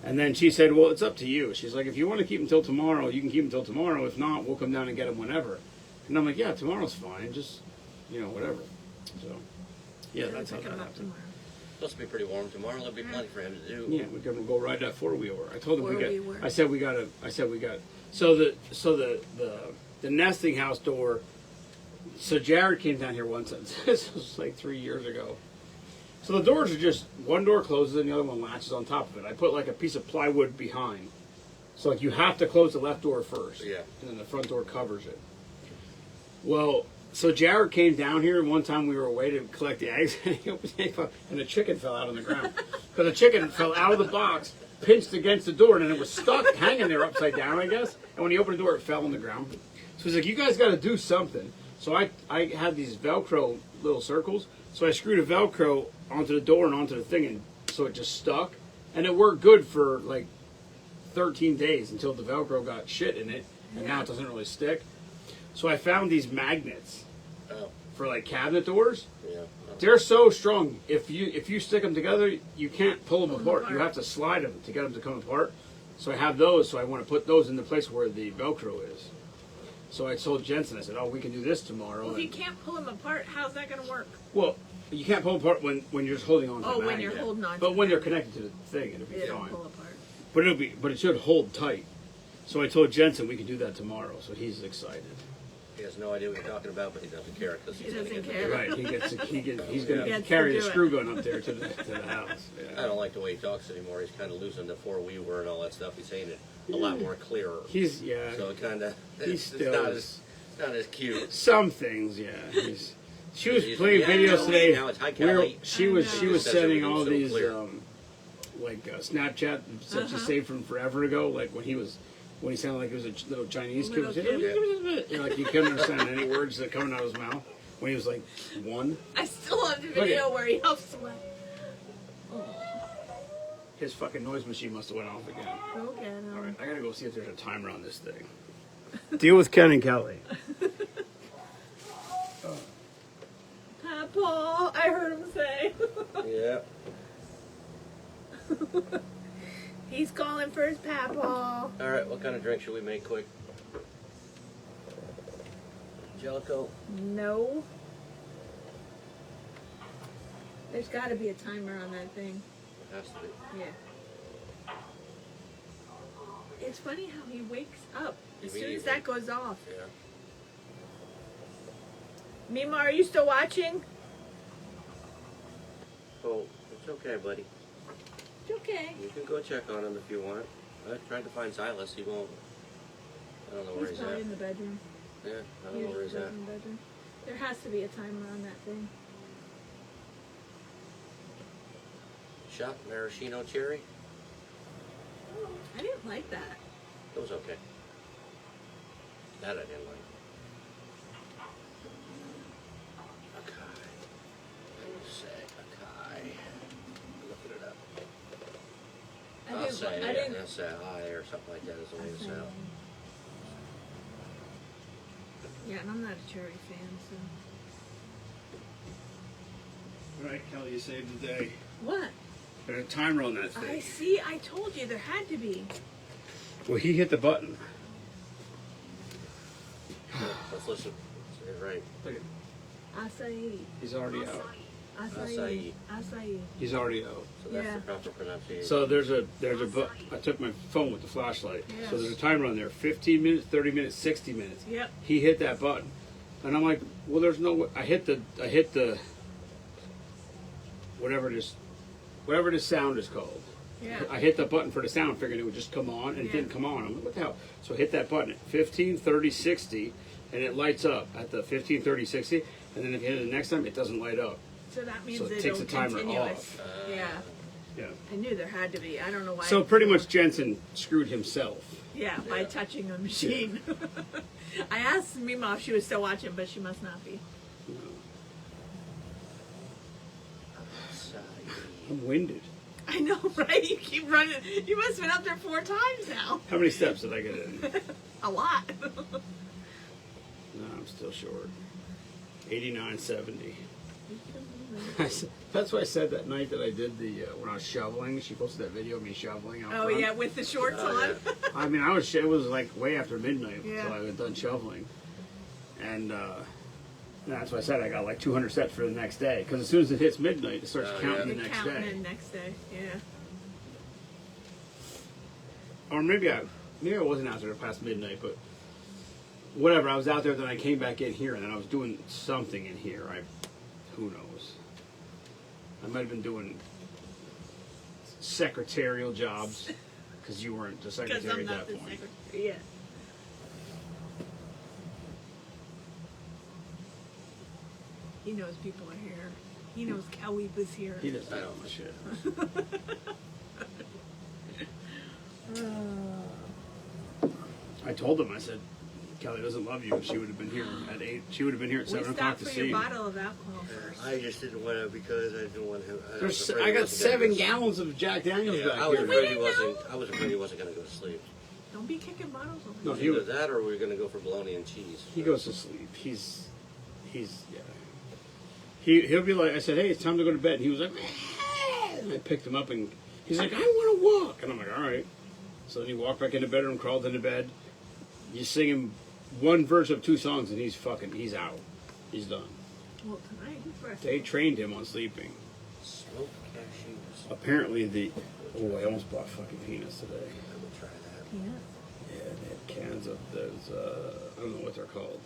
And then she said, well, it's up to you. She's like, if you want to keep him till tomorrow, you can keep him till tomorrow. If not, we'll come down and get him whenever. And I'm like, yeah, tomorrow's fine. Just, whatever. So, yeah, that's how Pick that him up happened. tomorrow. Supposed to be pretty warm tomorrow. There'll be plenty for him to do. Yeah, we're gonna go ride that 4-wheeler. I told him Four-wheeler. I said we got. So the nesting house door. So Jared came down here once. This was like 3 years ago. So the doors are just one door closes and the other one latches on top of it. I put like a piece of plywood behind. So like you have to close the left door first. Yeah. And then the front door covers it. Well, so Jared came down here and one time we were away to collect the eggs and he opened the egg box and the chicken fell out on the ground. Because the chicken fell out of the box, pinched against the door, and then it was stuck hanging there upside down, I guess. And when he opened the door, it fell on the ground. So he's like, you guys got to do something. So I had these Velcro little circles. So I screwed a Velcro onto the door and onto the thing, and so it just stuck. And it worked good for like 13 days until the Velcro got shit in it, and now it doesn't really stick. So I found these magnets Oh, for like cabinet doors. yeah. They're so strong. If you stick them together, you can't pull them Pull them apart. apart. You have to slide them to get them to come apart. So I have those. So I want to put those in the place where the Velcro is. So I told Jensen, I said, "Oh, we can do this tomorrow." Well, if you And- can't pull them apart, how's that going to work? well, you can't pull them apart when you're just holding on to Oh, the when magnet. you're holding on to But the when they're magnet. connected to the thing, it'll be It'll fine. pull apart. But it should hold tight. So I told Jensen we can do that tomorrow. So he's excited. He has no idea what you're talking about, but he doesn't care because He he's going to doesn't get care. the Right? He's He gonna gets to carry the do it. screw gun up there to the house. I Yeah. don't like the way he talks anymore. He's kind of losing the four-wheeler and all that stuff. He's saying it a lot more clearer. He's So it kind of He still is. it's not as cute. Some things, yeah. She was He's- playing yeah, videos no, today. now it's hi, We were- Kelly. she I was know. she was Says sending everything's all so these clear. Snapchat stuff she saved from forever ago, like when he sounded like he was a little Chinese kid. Little kid. Like you couldn't understand any words that coming out of his mouth when he was like 1. I still have the at- video where he helps sweat. His fucking noise machine must have went off again. Go get him. All right, I gotta go see if there's a timer on this thing. Deal with Ken and Kelly. Papa, I heard him say. Yeah. He's calling for his papa. All right. What kind of drink should we make quick? Jellico. No. There's got to be a timer on that thing. It has to be. Yeah. It's funny how he wakes up as soon as Immediately. that goes off. Yeah. Mima, are you still watching? Oh, it's okay, buddy. It's okay. You can go check on him if you want. I tried to find Silas. He won't. I don't know where He's he's probably at. in the bedroom. Yeah, I don't know where he's Usually at. in the bedroom. There has to be a timer on that thing. Shot maraschino cherry. I didn't like that. It was okay. That I didn't like. Akai. I would say Akai. Look it up. I'll say I it. didn't. I'll say hi or something like that is the way to sound. Yeah, and I'm not a cherry fan, so. All right, Kelly, you saved the day. What? There's a timer on that I thing. see. I told you there had to be. Well, he hit the button. Let's listen. Say it right. Look at, Acai. he's already out. Acai. Acai. He's already out. So that's Yeah. the proper pronunciation. So there's a I took my phone with the flashlight. Yes. So there's a timer on there: 15 minutes, 30 minutes, 60 minutes. Yep. He hit that button, and I'm like, well, there's no way. I hit the whatever this sound is called. Yeah. I hit the button for the sound, figuring it would just come on, and it Yeah. didn't come on. I'm like, what the hell? So I hit that button at 15, 30, 60, and it lights up at the 15, 30, 60, and then if you hit it the next time, it doesn't light up. So that means So it it'll takes the timer continuous. off. Yeah. Yeah. I knew there had to be. I don't know why. So pretty much Jensen screwed himself. Yeah, by Yeah. touching a machine. I asked Mima if she was still watching, but she must not be. I'm winded. I know, right? You keep running. You must have been up there 4 times now. How many steps did I get in? A lot. No. I'm still short. 89.70. That's what I said that night that I did the when I was shoveling. She posted that video of me shoveling. Out Oh front. yeah, with the shorts on. yeah. I mean, it was like way after midnight Yeah. until I was done shoveling, and that's why I said I got like 200 steps for the next day. Because as soon as it hits midnight, it starts Oh, counting yeah. the next Counting day. in next day. Yeah. Or maybe I wasn't out there past midnight, but whatever. I was out there, then I came back in here, and then I was doing something in here. Who knows? I might have been doing secretarial jobs because you weren't the Because secretary I'm at not that the point. secretary. Yeah. He knows people are here. He knows Kelly was here. He doesn't I know don't. my shit. I told him, I said, Kelly doesn't love you. She would have been here at 8. She would have been here at We 7 o'clock stopped to for see your you. bottle of alcohol first. I just didn't want to because I didn't want him. I got 7 gallons of Jack Daniels Yeah, back I was here. afraid he wasn't. I was afraid he wasn't going to go to sleep. Don't be kicking bottles over. No, Either that, or we're going to go for bologna and cheese. He goes to sleep. He's yeah. He'll be like, I said, hey, it's time to go to bed. And he was like, "Ah," and I picked him up and he's like, I want to walk. And I'm like, all right. So then he walked back into the bedroom, crawled into bed. You sing him one verse of 2 songs and he's out. He's done. Well, tonight he's resting. They trained him on sleeping. Smoked cashews. Apparently I almost bought fucking peanuts today. I would try that. Yeah. Yeah, they had cans of those, I don't know what they're called.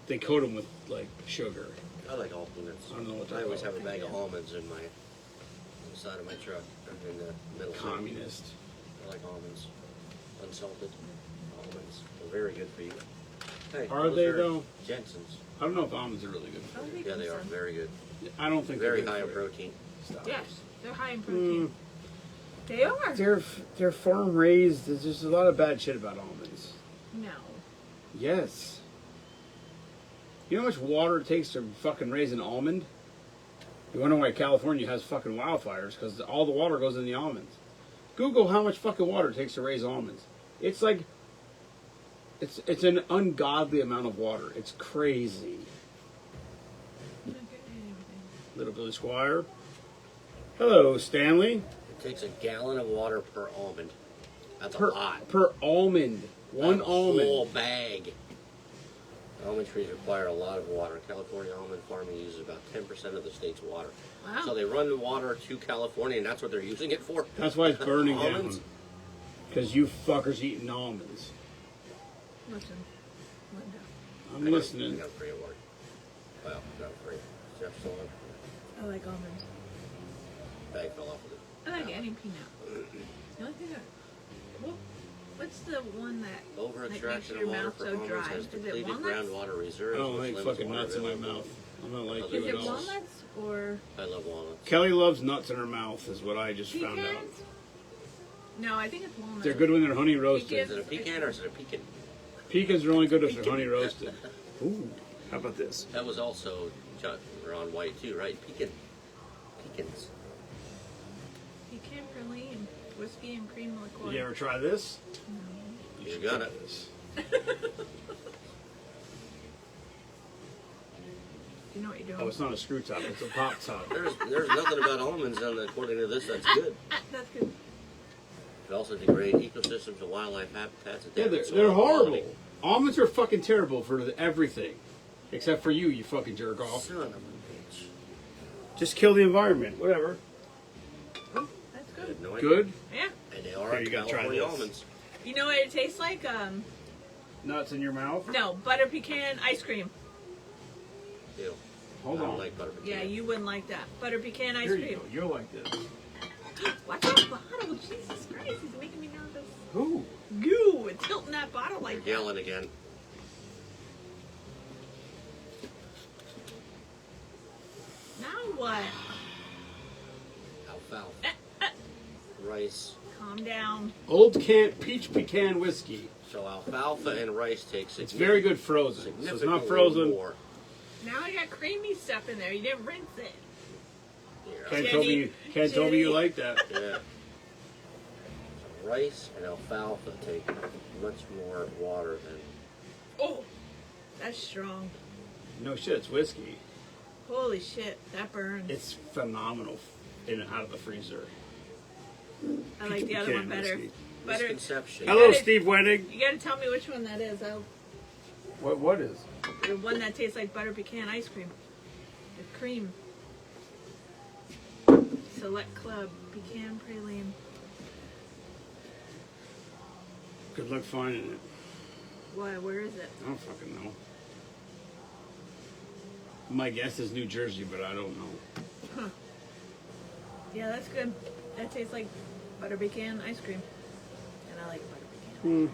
They coat them with like sugar. I like all peanuts. I don't know what they're I always called. have a bag of almonds in on the side of my truck, or in the middle. seat. Communist. I like almonds, unsalted almonds. They're very good for you. Hey, Are those they, though? Jensen's. I don't know if almonds are really good. I think Yeah, they are so. very good. I don't think Very they're high in good for protein. stuff. Yes, they're high in protein. They are. They're farm raised. There's just a lot of bad shit about almonds. No. Yes. You know how much water it takes to fucking raise an almond? You wonder why California has fucking wildfires? Because all the water goes in the almonds. Google how much fucking water it takes to raise almonds. It's like, it's an ungodly amount of water. It's crazy. You're not getting anything. Little Billy Squire. Hello, Stanley. It takes a gallon of water per almond. That's a lot. Per almond. One That's a almond. whole bag. Almond trees require a lot of water. California almond farming uses about 10% of the state's water. Wow. So they run the water to California, and that's what they're using it for. That's why it's burning Almonds? down. Because you fuckers eating almonds. Listen, Linda. I'm I listening. got free at work. Well, not free. Jeff's still on. I like almonds. Bag fell off of it. I like any peanut. The only thing what's the one that Over makes extraction your of water mouth for so almonds dry? has Is it depleted walnuts? groundwater reserves. I don't which like limits fucking water nuts in my availability. mouth. I'm not like Is you Is at it all. walnuts or I love walnuts. Kelly loves nuts in her mouth, is what I just found out. pecans? No, I think it's walnuts. They're good when they're honey roasted. Is it a pecan or is it a pecan? Pecans are only good if they're honey roasted. Ooh, how about this? That was also Ron White too, right? Pecans. Pecan praline, whiskey and cream liqueur. You ever try this? You should got try it. this. You know what you're doing? Oh, it's not a screw top, it's a pop top. There's nothing about almonds according to this that's good. That's good. It also degrade ecosystems and wildlife habitats. And Yeah, damage they're soil horrible. quality. Almonds are fucking terrible for everything. Except for you fucking jerk off. Son of a bitch. Just kill the environment. Whatever. Oh, that's I good. had no idea. Good? Yeah. And they are Here, you gotta try California this. almonds. You know what it tastes like? Nuts in your mouth? No, butter pecan ice cream. Ew. Hold I don't on. like butter pecan. Yeah, you wouldn't like that. Butter pecan ice Here you cream. go. You'll like this. Watch that bottle. Jesus Christ, he's making me nervous. Who? Goo, it's tilting that bottle You're like that. yelling again. Now what? Alfalfa. Rice. Calm down. Old peach pecan whiskey. So alfalfa and rice takes It's very good frozen. So it's significantly not frozen. more. Now I got creamy stuff in there. You didn't rinse it. Yeah. Can't tell me you like that. Yeah. So rice and alfalfa take much more water than. Oh, That's strong. No shit, it's whiskey. Holy shit, that burns. It's phenomenal in and out of the freezer. I like the other one better. Butter. Misconception. Hello, gotta- Steve Wenning. You gotta tell me which one that is. What is? The one that tastes like butter pecan ice cream. The cream. Select Club pecan praline. Good luck finding it. Why? Where is it? I don't fucking know. My guess is New Jersey, but I don't know. Yeah, that's good. That tastes like butter pecan ice cream. And I like butter pecan.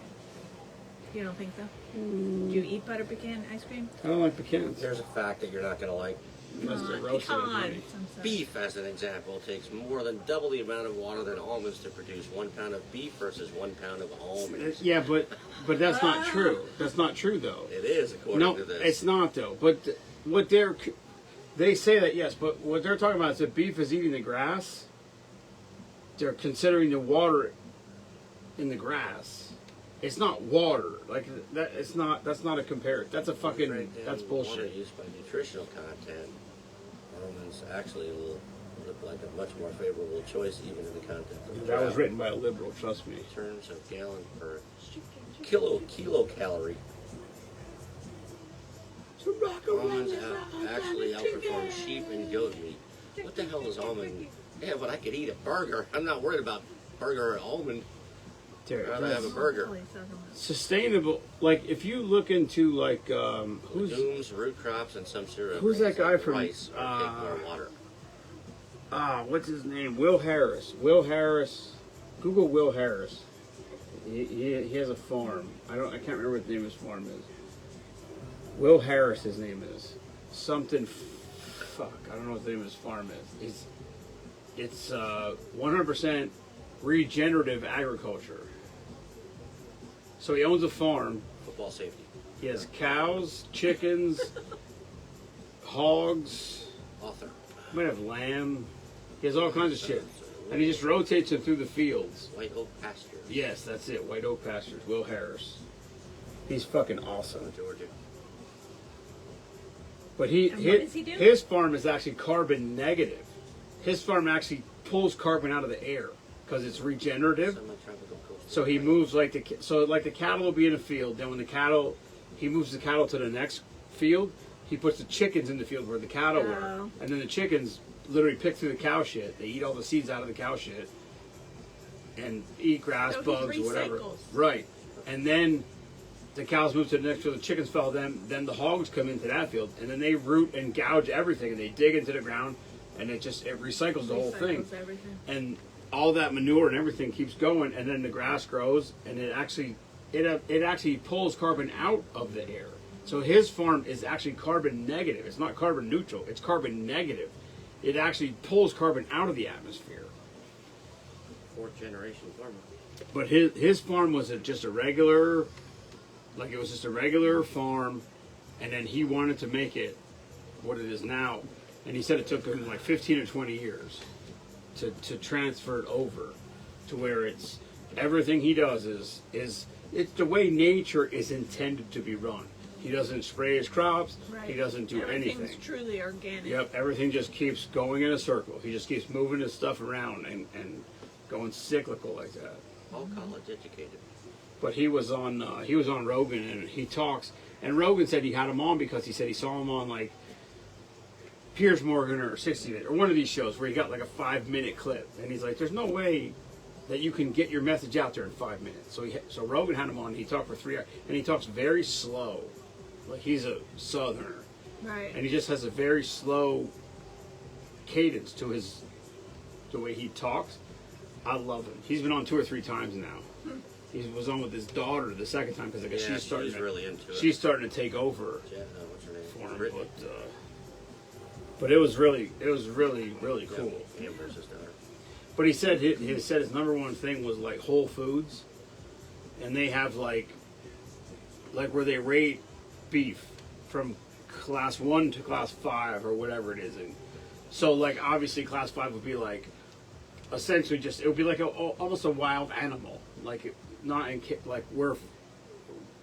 You don't think so? Do you eat butter pecan ice cream? I don't like pecans. Here's a fact that you're not going to like. Unless they're roasted with honey. Beef, as an example, takes more than double the amount of water than almonds to produce 1 pound of beef versus 1 pound of almonds. Yeah, but that's not true. That's not true, though. It is, according No, to this. it's not, though. But what they say that, yes, but what they're talking about is that beef is eating the grass. They're considering the water in the grass. It's not water. Like that. It's not. That's not a comparison. That's a fucking. Break down That's Water bullshit. used by nutritional content. Almonds actually will look like a much more favorable choice, even in the context of the That was drought. written by a liberal. Trust me. In terms of gallon per kilocalorie. Almonds actually outperform sheep and goat meat. What the hell is almond? Yeah, but I could eat a burger. I'm not worried about burger or almond. I'd rather have a burger. Sustainable. Like if you look into like who's Legumes, root crops, and some cereal. Who's that grains guy like from, rice or take more water. what's his name? Will Harris. Will Harris. Google Will Harris. He has a farm. I can't remember what the name of his farm is. Will Harris, his name is something. Fuck, I don't know what the name of his farm is. It's 100% regenerative agriculture. So he owns a farm. Football safety. He has cows, chickens, hogs. Author. Might have lamb. He has all kinds of shit, and he just rotates them through the fields. White oak pasture. Yes, that's it. White Oak Pastures. Will Harris. He's fucking awesome. Georgia. But And what does he do? his farm is actually carbon negative. His farm actually pulls carbon out of the air because it's regenerative. Semi-tropical coastal So he plain. moves like the cattle will be in a field. Then when he moves the cattle to the next field. He puts the chickens in the field where the cattle were, Oh. and then the chickens literally pick through the cow shit. They eat all the seeds out of the cow shit and eat grass, So he bugs, or whatever. recycles. Right, and then the cows move to the next field. The chickens fell. Then the hogs come into that field, and then they root and gouge everything, and they dig into the ground, and it recycles the whole thing. Recycles everything. And all that manure and everything keeps going, and then the grass grows, and it actually pulls carbon out of the air. So his farm is actually carbon negative. It's not carbon neutral. It's carbon negative. It actually pulls carbon out of the atmosphere. 4th generation farmer. But his farm was just a regular, like it was just a regular farm, and then he wanted to make it what it is now. And he said it took him like 15 or 20 years to transfer it over to where it's everything he does is it's the way nature is intended to be run. He doesn't spray his crops. Right. He doesn't do anything. Everything's truly organic. Yep, everything just keeps going in a circle. He just keeps moving his stuff around and going cyclical like that. All college educated. But he was on Rogan and he talks, and Rogan said he had him on because he said he saw him on like Piers Morgan or 60 Minutes or one of these shows where he got like a 5-minute clip, and he's like, "There's no way that you can get your message out there in 5 minutes." So Rogan had him on. He talked for 3 hours, and he talks very slow, like he's a Southerner, Right. and he just has a very slow cadence to the way he talks. I love him. He's been on 2 or 3 times now. He was on with his daughter the second time because I guess Yeah, she's starting. she's really into it. She's starting to take over What's her name? for him, Brittany. but it was really cool. Amber's his daughter. But he said his number one thing was like Whole Foods, and they have like where they rate beef from class 1 to class 5 or whatever it is, and so like obviously class 5 would be like essentially just it would be like almost a wild animal, like not in like where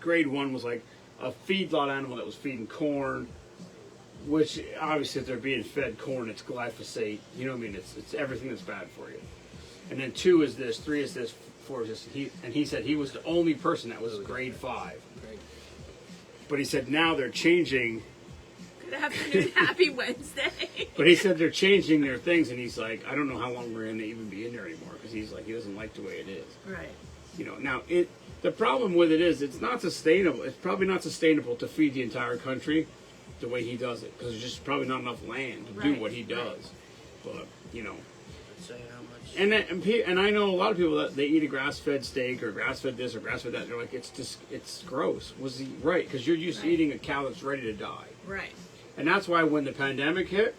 grade 1 was like a feedlot animal that was feeding corn, which obviously if they're being fed corn, it's glyphosate. You know what I mean? It's everything that's bad for you. And then 2 is this, 3 is this, 4 is this. He said he was the only person that was grade 5. But he said now they're changing. Good afternoon, happy Wednesday. But he said they're changing their things, and he's like, I don't know how long we're going to even be in there anymore, because he's like, he doesn't like the way it is. Right. You know, now the problem with it is it's not sustainable. It's probably not sustainable to feed the entire country the way he does it, because there's just probably not enough land to do Right, what he does. right. But you know, Say how much. and I know a lot of people that they eat a grass-fed steak or grass-fed this or grass-fed that. And they're like, it's gross. Was he right? Because you're used to Right. eating a cow that's ready to die. Right. And that's why when the pandemic hit,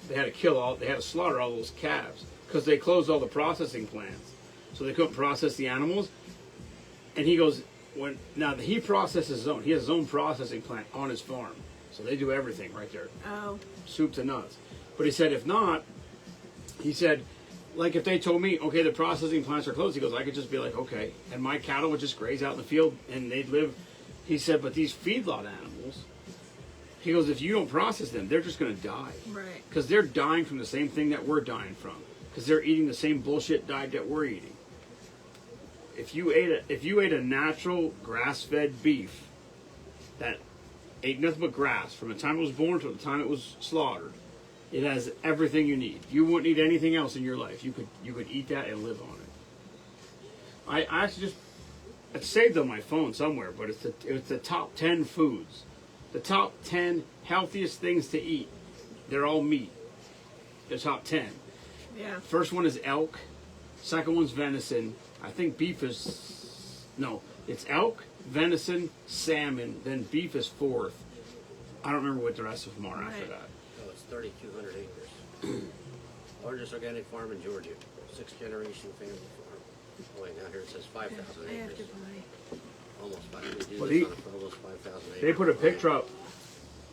they had to slaughter all those calves because they closed all the processing plants, so they couldn't process the animals. And he goes, he processes his own. He has his own processing plant on his farm, so they do everything right there, Oh. soup to nuts. But he said, if not, he said, like if they told me, okay, the processing plants are closed, he goes, I could just be like, okay, and my cattle would just graze out in the field and they'd live. He said, but these feedlot animals. He goes, if you don't process them, they're just going to die. Right. Because they're dying from the same thing that we're dying from. Because they're eating the same bullshit diet that we're eating. If you ate a natural grass-fed beef that ate nothing but grass from the time it was born to the time it was slaughtered, it has everything you need. You wouldn't need anything else in your life. You could eat that and live on it. I actually it's saved on my phone somewhere, but it's the top 10 foods. The top 10 healthiest things to eat. They're all meat. The top 10. Yeah. First one is elk. Second one's venison. I think beef is... No, it's elk, venison, salmon, then beef is 4th. I don't remember what the rest of them are after Right. that. Oh, it's 3,200 acres. Largest organic farm in Georgia. 6th generation family farm. Oh, wait, now here it says 5,000 I have to acres. buy. Almost 5. We do Well, this on almost 5,000 acres. They put a picture up.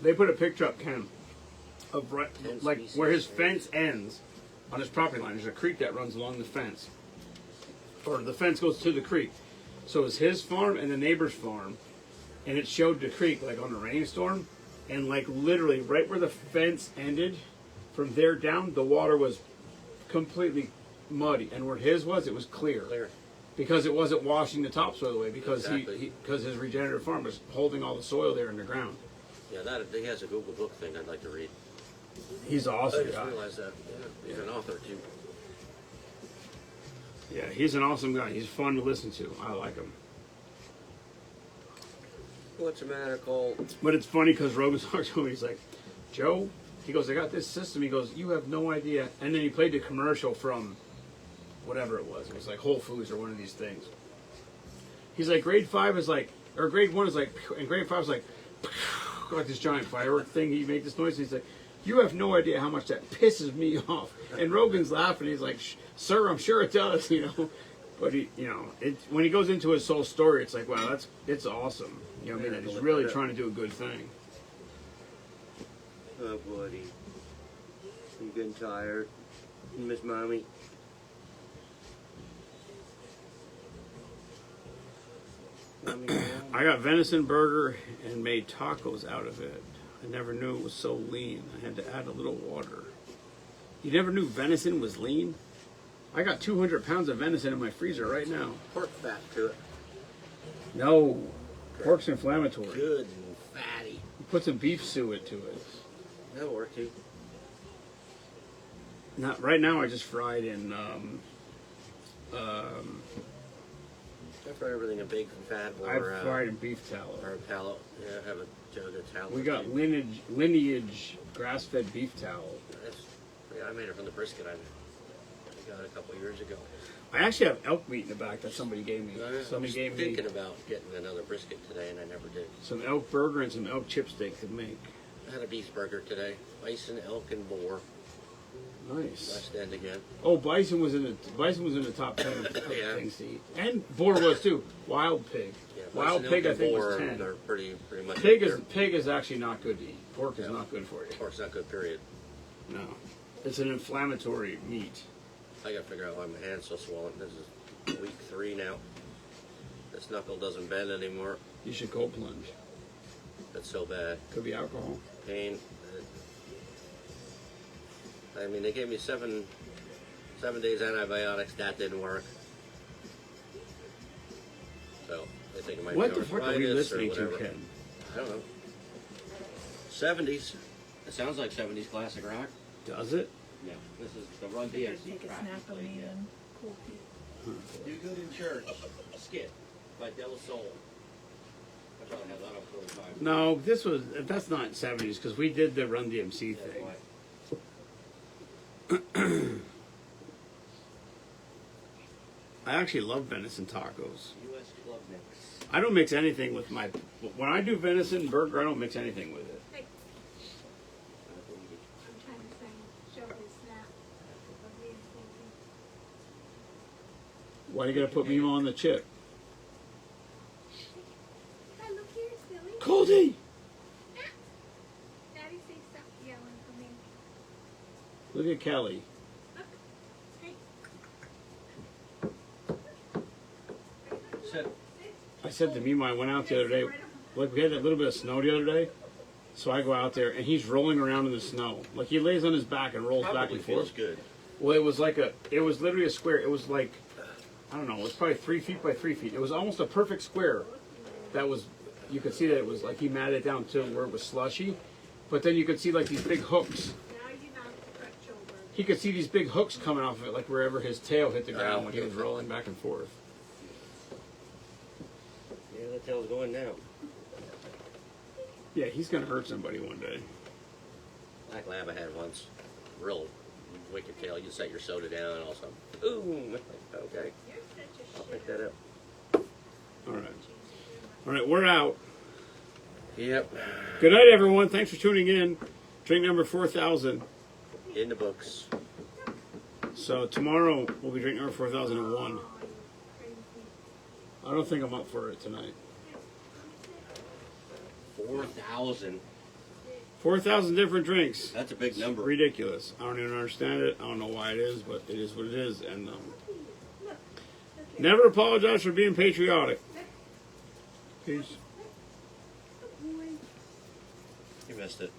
They put a picture up, Ken, of right, like where his fence ends on his property line. There's a creek that runs along the fence, or the fence goes to the creek. So it's his farm and the neighbor's farm, and it showed the creek like on a rainstorm, and like literally right where the fence ended, from there down, the water was completely muddy, and where his was, it was clear. Clear. Because it wasn't washing the topsoil away, because Exactly. because his regenerative farm was holding all the soil there in the ground. Yeah, he has a Google book thing I'd like to read. He's an I awesome just guy. realized that. Yeah, he's an author too. Yeah, he's an awesome guy. He's fun to listen to. I like him. What's the matter, Cole? But it's funny because Rogan's talking to him. He's like, Joe, he goes, I got this system. He goes, you have no idea. And then he played the commercial from whatever it was. It was like Whole Foods or one of these things. He's like, grade 5 is like, or grade 1 is like, and grade 5 is like this giant firework thing. He made this noise. And he's like, you have no idea how much that pisses me off. And Rogan's laughing. He's like, sir, I'm sure it does, you know. But he, you know, when he goes into his whole story, it's like, wow, it's awesome. You know what I mean? He's really trying to do a good thing. Oh, buddy. You getting tired? You miss mommy? Mommy, I got venison burger and made tacos out of it. I never knew it was so lean. I had to add a little water. You never knew venison was lean? I got 200 pounds of venison in my freezer right now. Pork fat to it. No, pork's inflammatory. Good and fatty. You put some beef suet to it. That'll work too. Not right now. I just fried in. I fry everything in bacon fat I or fried in beef tallow. tallow. Yeah, have a jug of tallow. We got lineage grass-fed beef tallow. Yeah, I made it from the brisket I got a couple years ago. I actually have elk meat in the back that somebody gave me. I Somebody was gave me thinking about getting another brisket today, and I never did. some elk burger and some elk chip steak to make. I had a beef burger today. Bison, elk, and boar. Nice. West End again. Oh, bison was in the top 10 of Yeah. things to eat, and boar was too. Wild pig. Yeah, Wild bison, pig, I elk, and think boar, was 10. They're pretty much. Pig is actually not good to eat. Pork is Yeah. not good for you. Pork's not good. Period. No, it's an inflammatory meat. I got to figure out why my hand's so swollen. This is week 3 now. This knuckle doesn't bend anymore. You should cold plunge. That's so bad. Could be alcohol. Pain. I mean, they gave me 7 days antibiotics. That didn't work. So I think it might What be the fuck are we arthritis or listening to, whatever. Ken? I don't know. 70s. It sounds like 70s classic rock. Does it? Yeah. This is the Run You gotta DMC take a track. snap of me and cool Pete. Do Good in Church. Skit by De La Soul. I probably have that up 45. No, that's not 70s because we did the Run DMC That's thing. why. I actually love venison tacos. US Club Mix. I don't mix anything with my. When I do venison burger, I don't mix anything with it. Hey, I'm trying to say, show his snap of me and Stacey. Why are you gonna put me on the chip? Hey, look here, silly. Coldy! Daddy say stop yelling for me. Look at Kelly. Look. Hey. Sit. I said to Mima, I went out the other day. Like we had that little bit of snow the other day, so I go out there and he's rolling around in the snow. Like he lays on his back and rolls back Probably and feels forth. good. Well, it was literally a square. It was like, I don't know, it was probably 3 feet by 3 feet. It was almost a perfect square. That was, you could see that it was like he matted it down to where it was slushy, but then you could see like these big hooks. Now you know the correct shoulder. He could see these big hooks coming off of it, like wherever his tail hit the ground when he was rolling back and forth. Yeah, the tail's going down. Yeah, he's gonna hurt somebody one day. Black lab I had once. Real wicked tail. You set your soda down and all of a sudden, boom. Okay, You're such a I'll shit. pick that up. All right, we're out. Yep. Good night, everyone. Thanks for tuning in. Drink number 4000. In the books. So tomorrow we'll be drinking number 4001. Oh, you crazy. I don't think I'm up for it tonight. 4,000. 4,000 different drinks. That's a big number. Ridiculous. I don't even understand it. I don't know why it is, but it is what it is. And never apologize for being patriotic. Peace. You missed it.